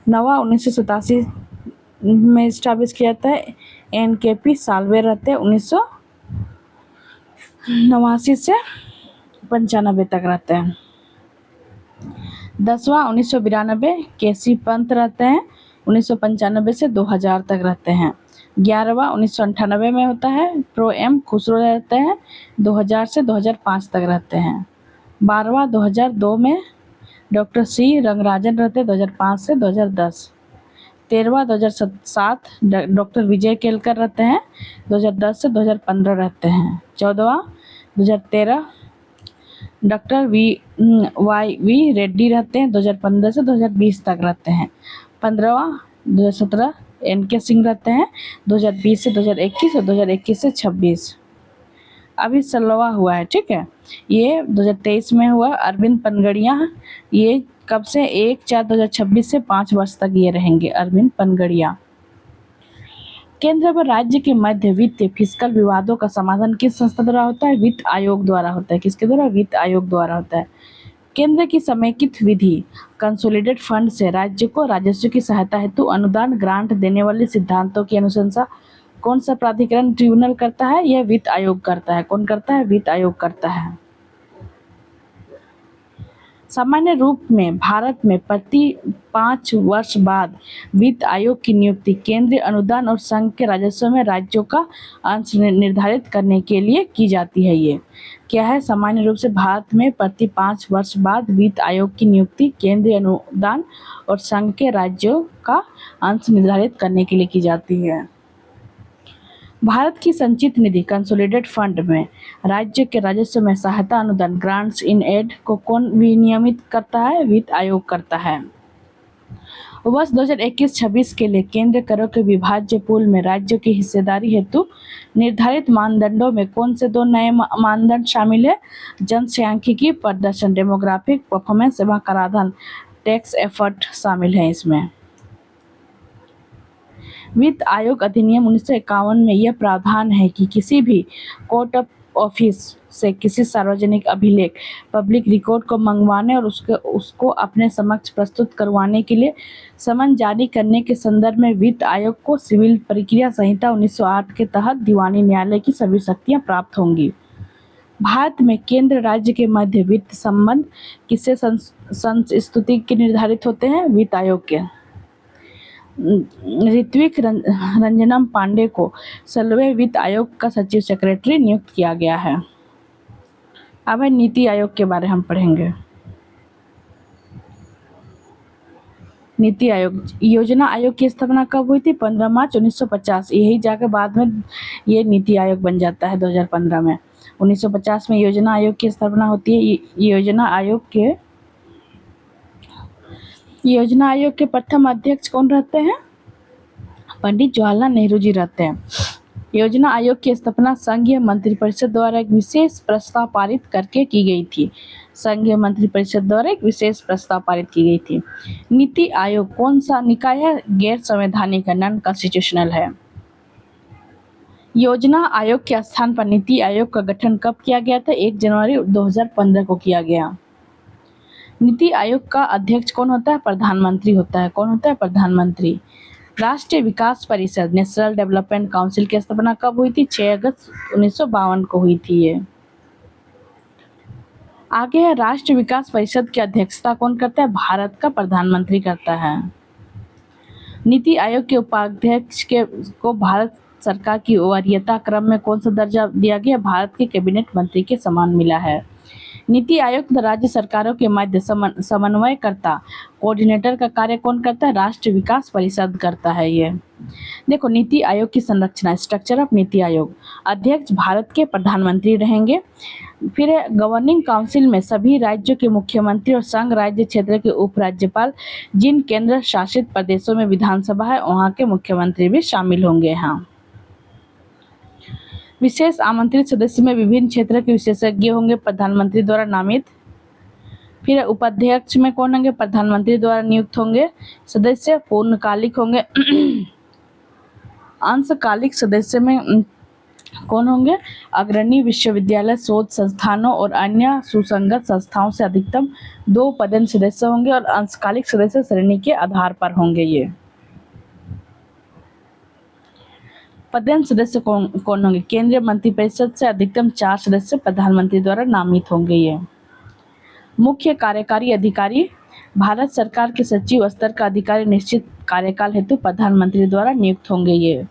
Speaker 1: नवा 1987 में इस्टेब्लिश किया जाता है NKP साल्वे रहते हैं 1989 से 95 तक रहते हैं। 10वां 1992 KC पंत रहते हैं 1995 से 2000 तक रहते हैं। 11वां 1998 में होता है प्रो M खुसरो रहते हैं 2000 से 2005 तक रहते हैं। 12वां 2002 में डॉक्टर C रंगराजन रहते हैं 2005 से 2010। 13वां 2007 डॉक्टर विजय केलकर रहते हैं 2010 से 2015 रहते हैं। 14वां 2013 डॉक्टर YV रेड्डी रहते हैं 2015 से 2020 तक रहते हैं। 15वां 2017 NK सिंह रहते हैं 2020 से 2021 और 2021 से 26। अभी 16वां हुआ है, ठीक है, ये 2023 में हुआ। अरविंद पनगड़िया, ये कब से 1/4/2026 से 5 वर्ष तक ये रहेंगे अरविंद पनगड़िया। केंद्र व राज्य के मध्य वित्तीय फिस्कल विवादों का समाधान किस संस्था द्वारा होता है? वित्त आयोग द्वारा होता है। किसके द्वारा? वित्त आयोग द्वारा होता है। केंद्र की समेकित विधि कंसोलिडेटेड फंड से राज्य को राजस्व की सहायता हेतु अनुदान ग्रांट देने वाले सिद्धांतों की अनुशंसा कौन सा प्राधिकरण ट्रिब्यूनल करता है? यह वित्त आयोग करता है। कौन करता है? वित्त आयोग करता है। सामान्य रूप में भारत में प्रति 5 वर्ष बाद वित्त आयोग की नियुक्ति केंद्रीय अनुदान और संघ के राजस्व में राज्यों का अंश निर्धारित करने के लिए की जाती है। ये क्या है? सामान्य रूप से भारत में प्रति 5 वर्ष बाद वित्त आयोग की नियुक्ति केंद्रीय अनुदान और संघ के राज्यों का अंश निर्धारित करने के लिए की जाती है। भारत की संचित निधि कंसोलिडेटेड फंड में राज्य के राजस्व में सहायता अनुदान ग्रांट्स इन एड को कौन विनियमित करता है? वित्त आयोग करता है। वर्ष 2021-26 के लिए केंद्र करों के विभाज्य पूल में राज्यों की हिस्सेदारी हेतु निर्धारित मानदंडों में कौन से 2 नए मानदंड शामिल है? जनसांख्यिकी प्रदर्शन डेमोग्राफिक परफॉर्मेंस एवं कराधान टैक्स एफर्ट शामिल है इसमें। वित्त आयोग अधिनियम 1951 में यह प्रावधान है कि किसी भी कोर्ट ऑफ ऑफिस से किसी सार्वजनिक अभिलेख पब्लिक रिकॉर्ड को मंगवाने और उसको अपने समक्ष प्रस्तुत करवाने के लिए समन जारी करने के संदर्भ में वित्त आयोग को सिविल प्रक्रिया संहिता 1908 के तहत दीवानी न्यायालय की सभी शक्तियां प्राप्त होंगी। भारत में केंद्र राज्य के मध्य वित्त संबंध किससे संस्तुति के निर्धारित होते हैं? वित्त आयोग के। ऋत्विक रंजनम पांडे को 16वें वित्त आयोग का सचिव सेक्रेटरी नियुक्त किया गया है। अब है नीति आयोग के बारे में हम पढ़ेंगे। नीति आयोग, योजना आयोग की स्थापना कब हुई थी? 15 मार्च 1950। यही जाकर बाद में ये नीति आयोग बन जाता है 2015 में। 1950 में योजना आयोग की स्थापना होती है। योजना आयोग के प्रथम अध्यक्ष कौन रहते हैं? पंडित जवाहरलाल नेहरू जी रहते हैं। योजना आयोग की स्थापना संघीय मंत्रिपरिषद द्वारा एक विशेष प्रस्ताव पारित करके की गई थी। संघीय मंत्रिपरिषद द्वारा एक विशेष प्रस्ताव पारित की गई थी। नीति आयोग कौन सा निकाय है? गैर संवैधानिक, नॉन कॉन्स्टिट्यूशनल है। योजना आयोग के स्थान पर नीति आयोग का गठन कब किया गया था? 1 जनवरी 2015 को किया गया। नीति आयोग का अध्यक्ष कौन होता है? प्रधानमंत्री होता है। कौन होता है? प्रधानमंत्री। राष्ट्रीय विकास परिषद नेशनल डेवलपमेंट काउंसिल की स्थापना कब हुई थी? 6 अगस्त 1952 को हुई थी ये। आगे है राष्ट्रीय विकास परिषद की अध्यक्षता कौन करता है? भारत का प्रधानमंत्री करता है। नीति आयोग के उपाध्यक्ष को भारत सरकार की वरीयता क्रम में कौन सा दर्जा दिया गया? भारत के कैबिनेट मंत्री के समान मिला है। नीति आयोग राज्य सरकारों के मध्य समन्वयकर्ता कोऑर्डिनेटर का कार्य कौन करता है? राष्ट्रीय विकास परिषद करता है ये। देखो नीति आयोग की संरचना, स्ट्रक्चर ऑफ नीति आयोग। अध्यक्ष भारत के प्रधानमंत्री रहेंगे। फिर है गवर्निंग काउंसिल में सभी राज्यों के मुख्यमंत्री और संघ राज्य क्षेत्र के उपराज्यपाल, जिन केंद्र शासित प्रदेशों में विधानसभा है वहां के मुख्यमंत्री भी शामिल होंगे। हाँ, विशेष आमंत्रित सदस्य में विभिन्न क्षेत्र के विशेषज्ञ होंगे, प्रधानमंत्री द्वारा नामित। फिर उपाध्यक्ष में कौन होंगे? प्रधानमंत्री द्वारा नियुक्त होंगे। सदस्य पूर्णकालिक होंगे। अंशकालिक सदस्य में कौन होंगे? अग्रणी विश्वविद्यालय, शोध संस्थानों और अन्य सुसंगत संस्थाओं से अधिकतम 2 पदेन सदस्य होंगे और अंशकालिक सदस्य श्रेणी के आधार पर होंगे। ये पदेन सदस्य कौन होंगे? केंद्रीय मंत्रिपरिषद से अधिकतम 4 सदस्य प्रधानमंत्री द्वारा नामित होंगे। ये मुख्य कार्यकारी अधिकारी, भारत सरकार के सचिव स्तर का अधिकारी निश्चित कार्यकाल हेतु प्रधानमंत्री द्वारा नियुक्त होंगे। ये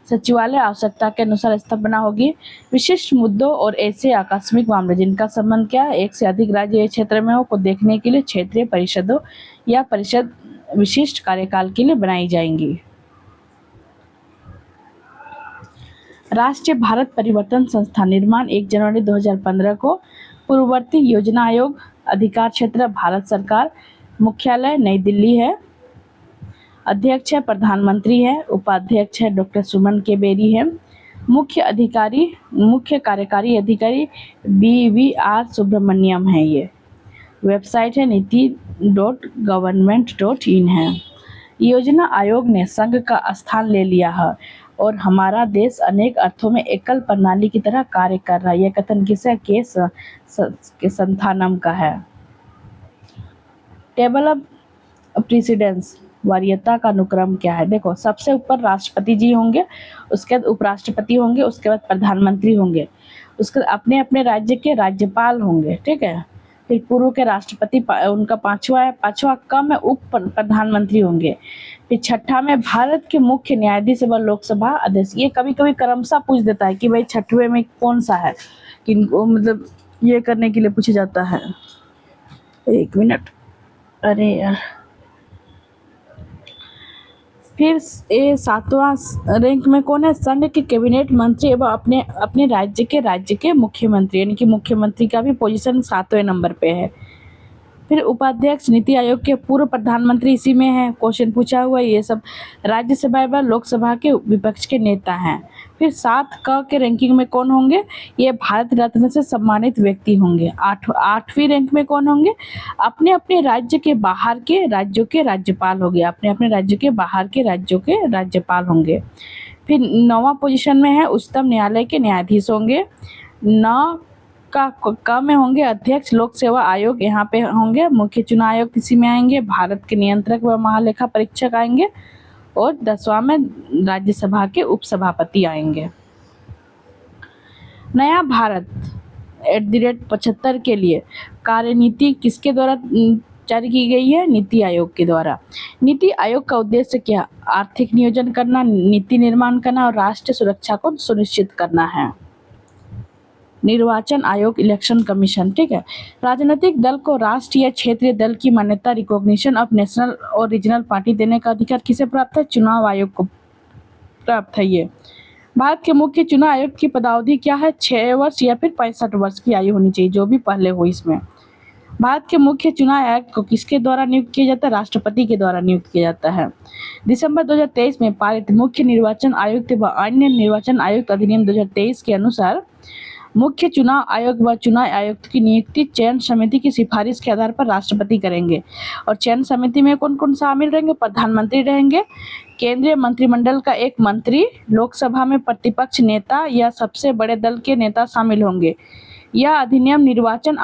Speaker 1: सचिवालय आवश्यकता के अनुसार स्थापना होगी। विशिष्ट मुद्दों और ऐसे आकस्मिक मामले जिनका संबंध क्या है, एक से अधिक राज्य या क्षेत्र में हो, को देखने के लिए क्षेत्रीय परिषदों या परिषद विशिष्ट कार्यकाल के लिए बनाई जाएंगी। राष्ट्रीय भारत परिवर्तन संस्थान निर्माण 1 जनवरी 2015 को। पूर्ववर्ती योजना आयोग, अधिकार क्षेत्र भारत सरकार, मुख्यालय नई दिल्ली है। अध्यक्ष है प्रधानमंत्री है, उपाध्यक्ष है डॉक्टर सुमन के बेरी है। मुख्य कार्यकारी अधिकारी BVR सुब्रमण्यम है। ये वेबसाइट है niti.government.in है। योजना आयोग ने संघ का स्थान ले लिया है और हमारा देश अनेक अर्थों में एकल प्रणाली की तरह कार्य कर रहा है। यह कथन किसे के संथानम का है। टेबल ऑफ प्रेसिडेंस, वरीयता का अनुक्रम क्या है? देखो, सबसे ऊपर राष्ट्रपति जी होंगे, उसके बाद उपराष्ट्रपति होंगे, उसके बाद प्रधानमंत्री होंगे, उसके बाद अपने अपने राज्य के राज्यपाल होंगे। ठीक है, फिर पूर्व के राष्ट्रपति उनका पांचवा कम में उप प्रधानमंत्री होंगे। फिर छठा में भारत के मुख्य न्यायाधीश व लोकसभा अध्यक्ष। ये कभी कभी क्रमशः पूछ देता है कि भाई छठवें में कौन सा है, किनको मतलब ये करने के लिए पूछा जाता है। 1 मिनट, अरे यार। फिर 7वां रैंक में कौन है? संघ के कैबिनेट मंत्री एवं अपने राज्य के मुख्यमंत्री, यानी कि मुख्यमंत्री का भी पोजीशन 7वें नंबर पे है। फिर उपाध्यक्ष नीति आयोग के पूर्व प्रधानमंत्री इसी में है, क्वेश्चन पूछा हुआ है। ये सब राज्यसभा व लोकसभा के विपक्ष के नेता हैं। फिर 7 क के रैंकिंग में कौन होंगे? ये भारत रत्न से सम्मानित व्यक्ति होंगे। 8वीं रैंक में कौन होंगे? अपने अपने राज्य के बाहर के राज्यों के राज्यपाल होंगे। अपने अपने राज्य के बाहर के राज्यों के राज्यपाल होंगे। फिर 9वां पोजीशन में है उच्चतम न्यायालय के न्यायाधीश होंगे। 9 का में होंगे अध्यक्ष लोक सेवा आयोग, यहाँ पे होंगे। मुख्य चुनाव आयोग किसी में आएंगे। भारत के नियंत्रक व महालेखा परीक्षक आएंगे। और 10वां में राज्यसभा के उपसभापति आएंगे। नया भारत @75 के लिए कार्यनीति किसके द्वारा जारी की गई है? नीति आयोग के द्वारा। नीति आयोग का उद्देश्य क्या? आर्थिक नियोजन करना, नीति निर्माण करना और राष्ट्रीय सुरक्षा को सुनिश्चित करना है। निर्वाचन आयोग, इलेक्शन कमीशन। ठीक है, राजनीतिक दल को राष्ट्रीय या क्षेत्रीय दल की मान्यता, रिकॉग्निशन ऑफ नेशनल और रीजनल पार्टी देने का अधिकार किसे प्राप्त है? चुनाव आयोग को प्राप्त है। ये भारत के मुख्य चुनाव आयोग की पदावधि क्या है? 6 वर्ष या फिर 65 वर्ष की आयु होनी चाहिए, जो भी पहले हो। इसमें भारत के मुख्य चुनाव आयुक्त को किसके द्वारा नियुक्त किया जाता है? राष्ट्रपति के द्वारा नियुक्त किया जाता है। दिसंबर 2023 में पारित मुख्य निर्वाचन आयुक्त व अन्य निर्वाचन आयुक्त अधिनियम 2023 के अनुसार मुख्य चुनाव आयोग व चुनाव आयुक्त की नियुक्ति चयन समिति की सिफारिश के आधार पर राष्ट्रपति करेंगे। और चयन समिति में कौन कौन शामिल रहेंगे? प्रधानमंत्री रहेंगे, केंद्रीय मंत्रिमंडल का एक मंत्री, लोकसभा में प्रतिपक्ष नेता या सबसे बड़े दल के नेता शामिल होंगे। यह अधिनियम निर्वाचन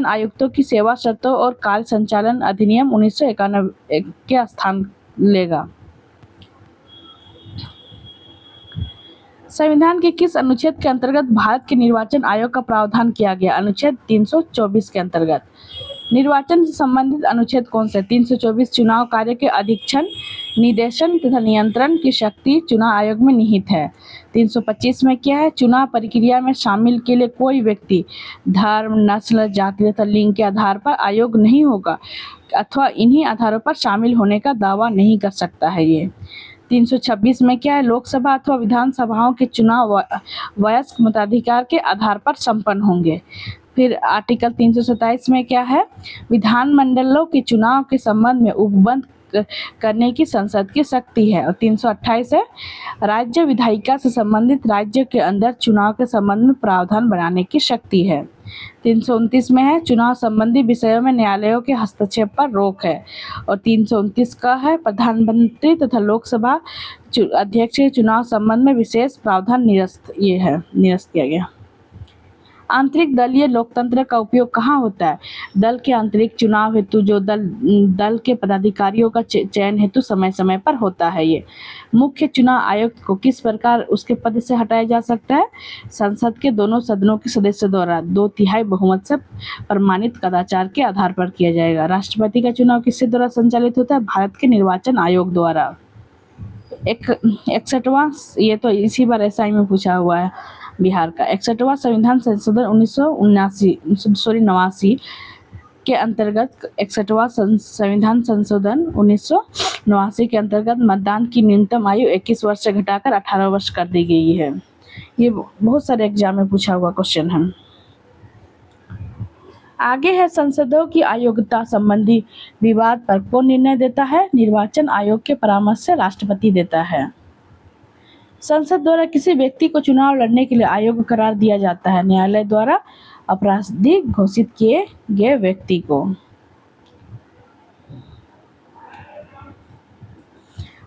Speaker 1: आयुक्तों की सेवा शर्तों और कार्य संचालन अधिनियम 1991 के स्थान लेगा। संविधान के किस अनुच्छेद के अंतर्गत भारत के निर्वाचन आयोग का प्रावधान किया गया? अनुच्छेद 324 के अंतर्गत। निर्वाचन से संबंधित अनुच्छेद कौन से? 324 चुनाव कार्य के अधीक्षण, निदेशन तथा नियंत्रण की शक्ति चुनाव आयोग में निहित है। 325 में क्या है? चुनाव प्रक्रिया में शामिल के लिए कोई व्यक्ति धर्म, नस्ल, जाति तथा लिंग के आधार पर आयोग नहीं होगा अथवा इन्हीं आधारों पर शामिल होने का दावा नहीं कर सकता है। ये 326 में क्या है, लोकसभा अथवा विधानसभाओं के चुनाव वयस्क मताधिकार के आधार पर संपन्न होंगे। फिर आर्टिकल 327 में क्या है, विधानमंडलों के चुनाव के संबंध में उपबंध करने की संसद की शक्ति है। और 328 है, राज्य विधायिका से संबंधित राज्य के अंदर चुनाव के संबंध में प्रावधान बनाने की शक्ति है। 329 में है, चुनाव संबंधी विषयों में न्यायालयों के हस्तक्षेप पर रोक है। और 329 का है, प्रधानमंत्री तथा लोकसभा अध्यक्ष के चुनाव संबंध में विशेष प्रावधान निरस्त किया गया। आंतरिक दलीय लोकतंत्र का उपयोग कहाँ होता है, दल के आंतरिक चुनाव हेतु जो दल के पदाधिकारियों का चयन हेतु समय समय पर होता है। ये मुख्य चुनाव आयुक्त को किस प्रकार उसके पद से हटाया जा सकता है, संसद के दोनों सदनों के सदस्यों द्वारा 2/3 बहुमत से प्रमाणित कदाचार के आधार पर किया जाएगा। राष्ट्रपति का चुनाव किसके द्वारा संचालित होता है, भारत के निर्वाचन आयोग द्वारा। 61वां, ये तो इसी बार एसआई में पूछा हुआ है, बिहार का 61वां संविधान संशोधन 1989 के अंतर्गत 61वां संविधान संशोधन 1989 के अंतर्गत मतदान की न्यूनतम आयु 21 वर्ष से घटाकर 18 वर्ष कर दी गई है। ये बहुत सारे एग्जाम में पूछा हुआ क्वेश्चन है। आगे है, संसदों की अयोग्यता संबंधी विवाद पर कौन निर्णय देता है, निर्वाचन आयोग के परामर्श से राष्ट्रपति देता है। संसद द्वारा किसी व्यक्ति को चुनाव लड़ने के लिए अयोग्य करार दिया जाता है, न्यायालय द्वारा अपराधी घोषित किए गए व्यक्ति को।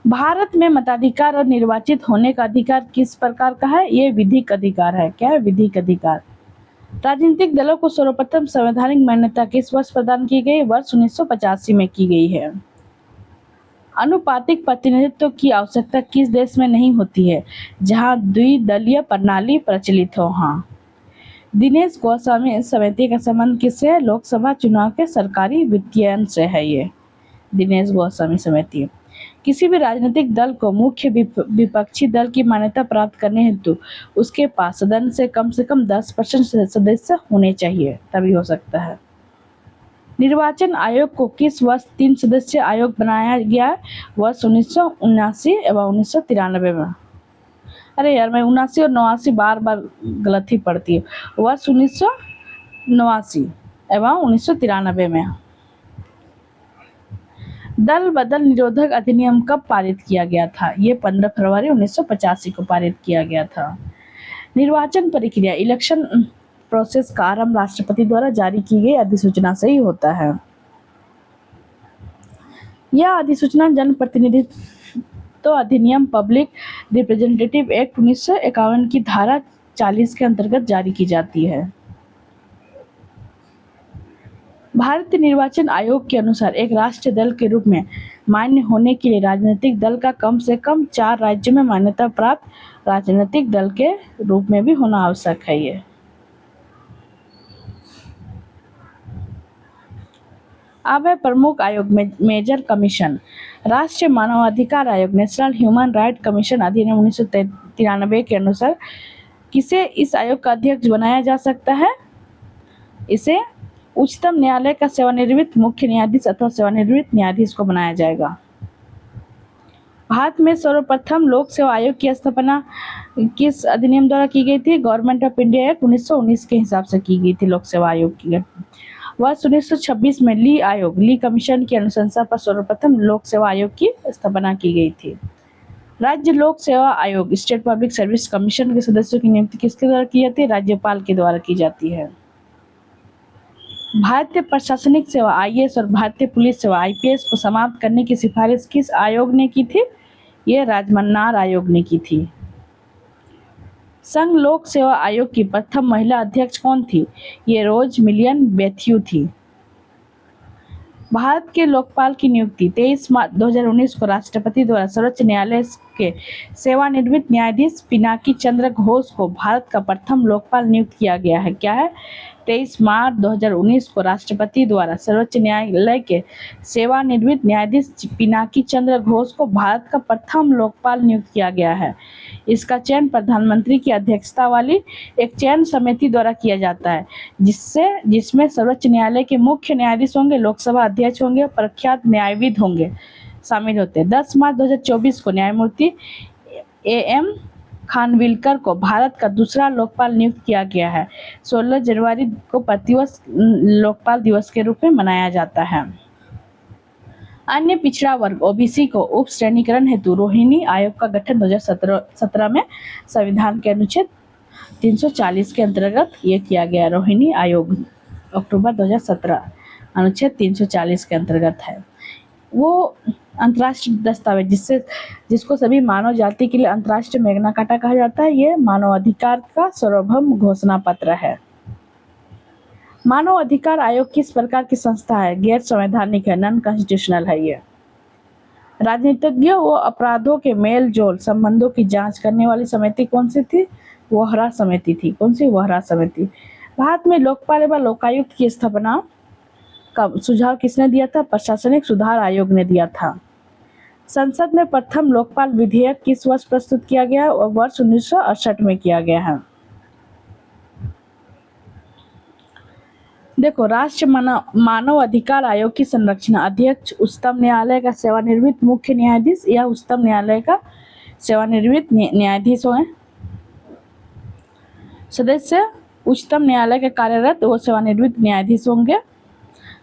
Speaker 1: भारत में मताधिकार और निर्वाचित होने का अधिकार किस प्रकार का है, ये विधिक अधिकार है। क्या है, विधिक अधिकार। राजनीतिक दलों को सर्वप्रथम संवैधानिक मान्यता किस वर्ष प्रदान की गई, वर्ष 1985 में की गई है। अनुपातिक प्रतिनिधित्व की आवश्यकता किस देश में नहीं होती है, जहां द्विदलीय प्रणाली प्रचलित हो। हाँ, दिनेश गोस्वामी समिति का संबंध किससे है, लोकसभा चुनाव के सरकारी वित्तीयन से है। ये दिनेश गोस्वामी समिति किसी भी राजनीतिक दल को मुख्य विपक्षी दल की मान्यता प्राप्त करने हेतु उसके पास सदन से कम 10% सदस्य होने चाहिए, तभी हो सकता है। निर्वाचन आयोग को किस वर्ष 3 सदस्यीय आयोग बनाया गया, वर्ष 1979 एवं 1993 में। अरे यार, मैं 79 और 89 बार गलत ही पढ़ती हूँ। वर्ष 1989 एवं 1993 में। दल बदल निरोधक अधिनियम कब पारित किया गया था, ये 15 फरवरी 1985 को पारित किया गया था। निर्वाचन प्रक्रिया, इलेक्शन प्रोसेस का आरंभ राष्ट्रपति द्वारा जारी की गई अधिसूचना से ही होता है। यह अधिसूचना जनप्रतिनिधित्व अधिनियम पब्लिक रिप्रेजेंटेटिव एक्ट 1951 की धारा 40 के अंतर्गत जारी की जाती है। भारतीय निर्वाचन आयोग के अनुसार एक राष्ट्रीय दल के रूप में मान्य होने के लिए राजनीतिक दल का कम से कम 4 राज्यों में मान्यता प्राप्त राजनीतिक दल के रूप में भी होना आवश्यक है। ये अब है प्रमुख आयोग में मेजर कमीशन। राष्ट्रीय मानवाधिकार आयोग नेशनल ह्यूमन राइट कमीशन अधिनियम 1993 के अनुसार किसे इस आयोग का अध्यक्ष बनाया जा सकता है, इसे उच्चतम न्यायालय का सेवानिवृत्त मुख्य न्यायाधीश अथवा सेवानिवृत्त न्यायाधीश को बनाया जाएगा। भारत में सर्वप्रथम लोक सेवा आयोग की स्थापना किस अधिनियम द्वारा की गई थी, गवर्नमेंट ऑफ इंडिया एक्ट 1919 के हिसाब से की गई थी लोक सेवा आयोग की। वर्ष 1926 में ली कमीशन की अनुशंसा पर सर्वप्रथम लोक सेवा आयोग की स्थापना की गई थी। राज्य लोक सेवा आयोग स्टेट पब्लिक सर्विस कमीशन के सदस्यों की नियुक्ति किसके द्वारा की जाती है, राज्यपाल के द्वारा की जाती है। भारतीय प्रशासनिक सेवा आईएएस और भारतीय पुलिस सेवा आईपीएस को समाप्त करने की सिफारिश किस आयोग ने की थी, यह राजमन्नार आयोग ने की थी। संघ लोक सेवा आयोग की प्रथम महिला अध्यक्ष कौन थी, ये रोज मिलियन बेथ्यू थी। भारत के लोकपाल की नियुक्ति 23 मार्च 2019 को राष्ट्रपति द्वारा सर्वोच्च न्यायालय के सेवानिवृत्त न्यायाधीश पिनाकी चंद्र घोष को भारत का प्रथम लोकपाल नियुक्त किया गया है। क्या है, 23 मार्च 2019 को राष्ट्रपति द्वारा सर्वोच्च न्यायालय के सेवानिवृत्त न्यायाधीश पिनाकी चंद्र घोष को भारत का प्रथम लोकपाल नियुक्त किया गया है। इसका चयन प्रधानमंत्री की अध्यक्षता वाली एक चयन समिति द्वारा किया जाता है, जिसमें सर्वोच्च न्यायालय के मुख्य न्यायाधीश होंगे, लोकसभा अध्यक्ष होंगे, प्रख्यात न्यायविद होंगे। शामिल होते हैं। 10 मार्च 2024 को न्यायमूर्ति AM खानविलकर को भारत का दूसरा लोकपाल नियुक्त किया गया है। 16 जनवरी को प्रतिवर्ष लोकपाल दिवस के रूप में मनाया जाता है। अन्य पिछड़ा वर्ग OBC को उप श्रेणीकरण हेतु रोहिणी आयोग का गठन 2017 में संविधान के अनुच्छेद 340 के अंतर्गत ये किया गया। रोहिणी आयोग अक्टूबर 2017 अनुच्छेद 340 के अंतर्गत है। वो अंतर्राष्ट्रीय दस्तावेज जिसको सभी मानव जाति के लिए अंतर्राष्ट्रीय मैग्ना कार्टा कहा जाता है। ये मानव अधिकार का सार्वभौम घोषणा पत्र है। मानव अधिकार आयोग किस प्रकार की संस्था है? गैर संवैधानिक है, नॉन कॉन्स्टिट्यूशनल है। ये राजनीतिज्ञों व अपराधों के मेल जोल संबंधों की जांच करने वाली समिति कौन सी थी? वोहरा समिति थी। कौन सी? वोहरा समिति। भारत में लोकपाल एवं लोकायुक्त की स्थापना का सुझाव किसने दिया था? प्रशासनिक सुधार आयोग ने दिया था। संसद में प्रथम लोकपाल विधेयक किस वर्ष प्रस्तुत किया गया है? और वर्ष 1968 में किया गया है। देखो, राष्ट्रीय मानव अधिकार आयोग की संरचना: अध्यक्ष उच्चतम न्यायालय का सेवानिवृत्त मुख्य न्यायाधीश या उच्चतम न्यायालय का सेवानिवृत्त न्यायाधीश होंगे। सदस्य उच्चतम न्यायालय के कार्यरत वो सेवानिवृत्त न्यायाधीश होंगे।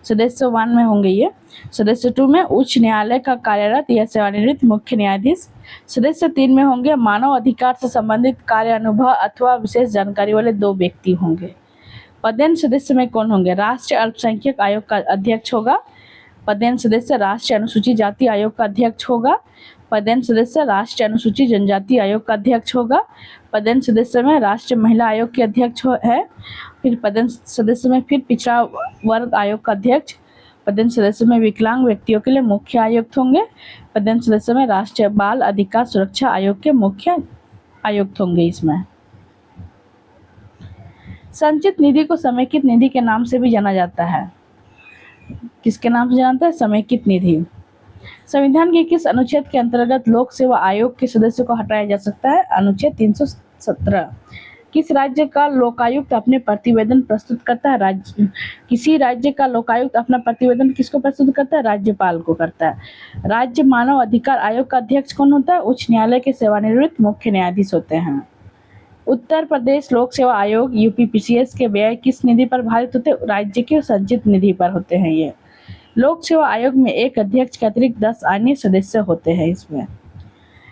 Speaker 1: सदस्य 1 में होंगे ये। सदस्य 2 में उच्च न्यायालय का कार्यरत या सेवानिवृत्त मुख्य न्यायाधीश। सदस्य 3 में होंगे मानव अधिकार से संबंधित कार्य अनुभव अथवा विशेष जानकारी वाले 2 व्यक्ति होंगे। पदेन सदस्य में कौन होंगे? राष्ट्रीय अल्पसंख्यक आयोग का अध्यक्ष होगा। पदेन सदस्य राष्ट्रीय अनुसूचित जाति आयोग का अध्यक्ष होगा। पदेन सदस्य राष्ट्रीय अनुसूचित जनजाति आयोग का अध्यक्ष होगा। पदेन सदस्य में राष्ट्रीय महिला आयोग के अध्यक्ष है। फिर पदेन सदस्य में फिर पिछड़ा वर्ग आयोग का अध्यक्ष। पदेन सदस्य में विकलांग व्यक्तियों के लिए मुख्य आयुक्त होंगे। पदेन सदस्य में राष्ट्रीय बाल अधिकार सुरक्षा आयोग के मुख्य आयुक्त होंगे। इसमें संचित निधि को समेकित निधि के नाम से भी जाना जाता है। किसके नाम से जानता है? समेकित निधि। संविधान के किस अनुच्छेद के अंतर्गत लोक सेवा आयोग के सदस्यों को हटाया जा सकता है? अनुच्छेद 317। किस राज्य का लोकायुक्त अपने प्रतिवेदन प्रस्तुत करता है? किसी राज्य का लोकायुक्त अपना प्रतिवेदन किसको प्रस्तुत करता है? राज्यपाल को करता है। राज्य मानव अधिकार आयोग का अध्यक्ष कौन होता है? उच्च न्यायालय के सेवानिवृत्त मुख्य न्यायाधीश होते हैं। उत्तर प्रदेश लोक सेवा आयोग UPPCS के व्यय किस निधि पर आधारित होते हैं? राज्य के संचित निधि पर होते हैं। ये लोक सेवा आयोग में एक अध्यक्ष के अतिरिक्त 10 अन्य सदस्य होते हैं। इसमें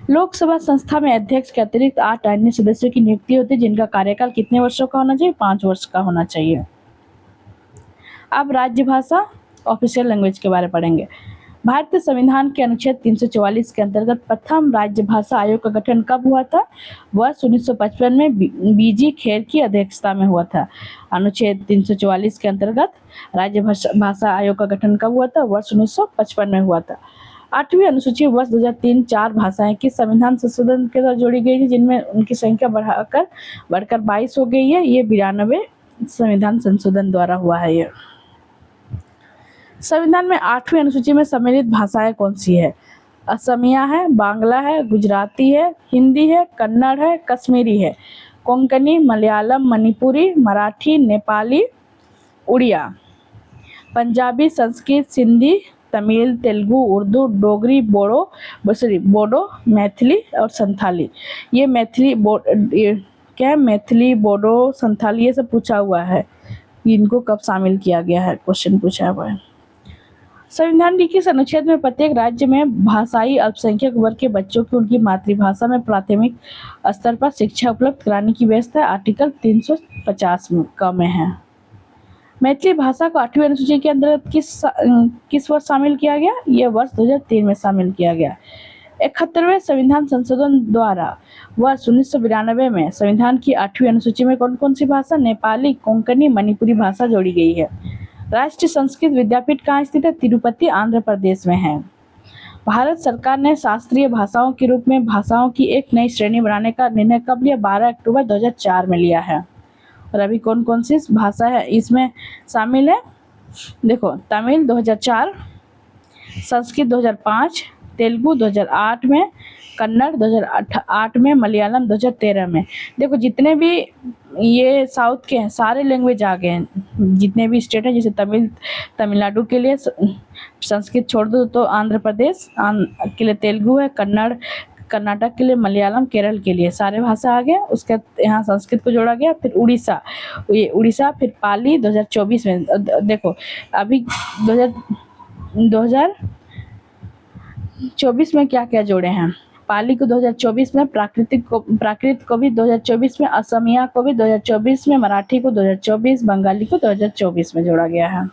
Speaker 1: लोकसभा संस्था में अध्यक्ष के अतिरिक्त 8 अन्य सदस्यों की नियुक्ति होती है, जिनका कार्यकाल कितने वर्षों का होना चाहिए? 5 वर्ष का होना चाहिए। अब राज्य भाषा ऑफिशियल लैंग्वेज के बारे में पढ़ेंगे। भारतीय संविधान के अनुच्छेद 344 के अंतर्गत प्रथम राज्य भाषा आयोग का गठन कब हुआ था? वर्ष 1955 में BG खेर की अध्यक्षता में हुआ था। अनुच्छेद 344 के अंतर्गत राज्य भाषा आयोग का गठन कब हुआ था? वर्ष 1955 में हुआ था। 8वीं अनुसूची वर्ष 2003 4 भाषाएं किस संविधान संशोधन के साथ जोड़ी गई थी, जिनमें उनकी संख्या बढ़कर 22 हो गई है? ये 92 संविधान संशोधन द्वारा हुआ है। ये संविधान में 8वीं अनुसूची में सम्मिलित भाषाएं कौन सी है? असमिया है, बांग्ला है, गुजराती है, हिंदी है, कन्नड़ है, कश्मीरी है, कोंकणी, मलयालम, मणिपुरी, मराठी, नेपाली, उड़िया, पंजाबी, संस्कृत, सिंधी, तमिल, तेलुगु, उर्दू, डोगरी, बोडो, मैथिली और संथाली। ये मैथिली, बोडो, संथाली ये सब पूछा हुआ है। इनको कब शामिल किया गया है? क्वेश्चन पूछा हुआ है। संविधान के किस अनुच्छेद में प्रत्येक राज्य में भाषाई अल्पसंख्यक वर्ग के बच्चों की उनकी मातृभाषा में प्राथमिक स्तर पर शिक्षा उपलब्ध कराने की व्यवस्था है? आर्टिकल 350 में है। मैथिली भाषा को 8वीं अनुसूची के अंतर्गत किस वर्ष शामिल किया गया? यह वर्ष 2003 में शामिल किया गया। 71वें संविधान संशोधन द्वारा वर्ष 1992 में संविधान की 8वीं अनुसूची में कौन कौन सी भाषा नेपाली, कोंकणी, मणिपुरी भाषा जोड़ी गई है? राष्ट्रीय संस्कृत विद्यापीठ कहाँ स्थित है? तिरुपति, आंध्र प्रदेश में है। भारत सरकार ने शास्त्रीय भाषाओं के रूप में भाषाओं की एक नई श्रेणी बनाने का निर्णय कब लिया? 12 अक्टूबर 2004 में लिया है। और अभी कौन कौन सी भाषा है इसमें शामिल है? देखो, तमिल 2004, संस्कृत 2005, तेलुगु 2008 में, कन्नड़ 2008 में, मलयालम 2013 में। देखो जितने भी ये साउथ के हैं सारे लैंग्वेज आ गए हैं, जितने भी स्टेट हैं, जैसे तमिलनाडु के लिए संस्कृत छोड़ दो तो आंध्र प्रदेश के लिए तेलुगु है, कर्नाटक के लिए मलयालम, केरल के लिए सारे भाषा आ गए। उसके यहाँ संस्कृत को जोड़ा गया। फिर उड़ीसा, फिर पाली 2024 में। देखो अभी 2024 में क्या क्या जोड़े हैं। पाली को 2024 में, प्राकृत को भी 2024 में, असमिया को भी 2024 में, मराठी को 2024, बंगाली को 2024 में जोड़ा गया है।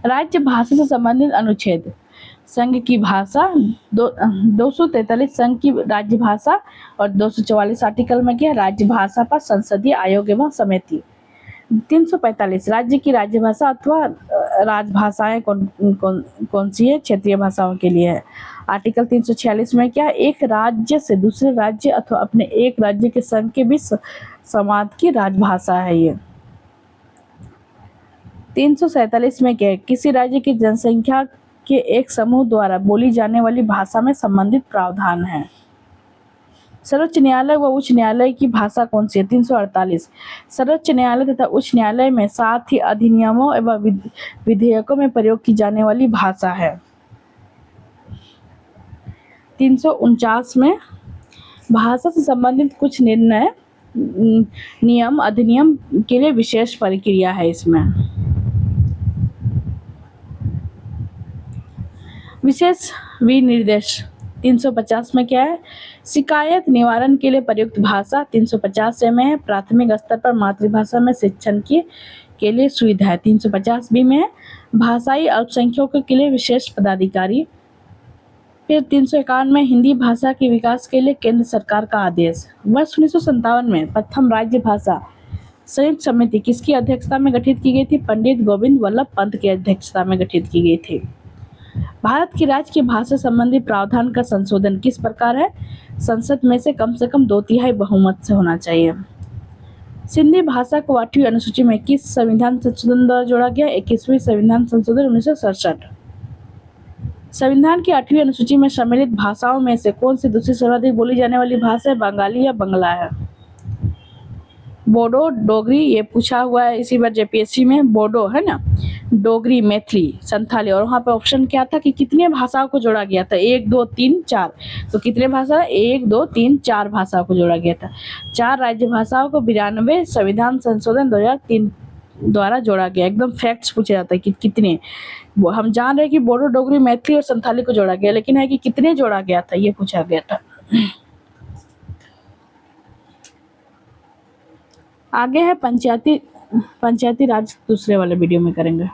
Speaker 1: राज्य भाषा से संबंधित अनुच्छेद। संघ की भाषा 243 संघ की राज्य भाषा और 244 आर्टिकल में क्या राज्य भाषा पर संसदीय आयोग एवं समिति। 345 राज्य की राज्य भाषा अथवा राजभाषाएं कौन सी है, क्षेत्रीय भाषाओं के लिए है। आर्टिकल 346 में क्या एक राज्य से दूसरे राज्य अथवा अपने एक राज्य के संघ के बीच संवाद की राजभाषा है ये। 347 में क्या किसी राज्य की जनसंख्या के एक समूह द्वारा बोली जाने वाली भाषा में संबंधित प्रावधान है। सर्वोच्च न्यायालय व उच्च न्यायालय की भाषा कौन सी है। 348 सर्वोच्च न्यायालय तथा उच्च न्यायालय में साथ ही अधिनियमों एवं विधेयकों में प्रयोग की जाने वाली भाषा है। 349 में भाषा से संबंधित कुछ निर्णय, नियम, अधिनियम के लिए विशेष प्रक्रिया है इसमें। विशेष विनिर्देश 350 में क्या है, शिकायत निवारण के लिए प्रयुक्त भाषा। 350 में है प्राथमिक स्तर पर मातृभाषा में शिक्षण के लिए सुविधा है। 350 बी में है भाषाई अल्पसंख्यकों के लिए विशेष पदाधिकारी। फिर 351 में हिंदी भाषा के विकास के लिए केंद्र सरकार का आदेश। वर्ष 1957 में प्रथम राज्य भाषा संयुक्त समिति किसकी अध्यक्षता में गठित की गई थी, पंडित गोविंद वल्लभ पंत की अध्यक्षता में गठित की गई थी। भारत की राज्य की भाषा संबंधी प्रावधान का संशोधन किस प्रकार है, संसद में से कम 2/3 बहुमत से होना चाहिए। सिंधी भाषा को 8वीं अनुसूची में किस संविधान संशोधन द्वारा जोड़ा गया, 21वीं संविधान संशोधन 1967। संविधान की 8वीं अनुसूची में सम्मिलित भाषाओं में से कौन सी दूसरी सर्वाधिक बोली जाने वाली भाषा है, बंगाली या बंगला है। बोडो, डोगरी, ये पूछा हुआ है इसी बार जेपीएससी में। बोडो है ना, डोगरी, मैथिली, संथाली। और वहाँ पे ऑप्शन क्या था कि कितने भाषाओं को जोड़ा गया था, 1 2 3 4। तो कितने भाषा, 1 2 3 4 भाषाओं को जोड़ा गया था। 4 राज्य भाषाओं को 92 संविधान संशोधन 2003 द्वारा जोड़ा गया। एकदम फैक्ट्स पूछे जाता है कि कितने। हम जान रहे हैं कि बोडो, डोगरी, मैथिली और संथाली को जोड़ा गया, लेकिन है कि कितने जोड़ा गया था ये पूछा गया था। आगे है पंचायती राज, दूसरे वाले वीडियो में करेंगे।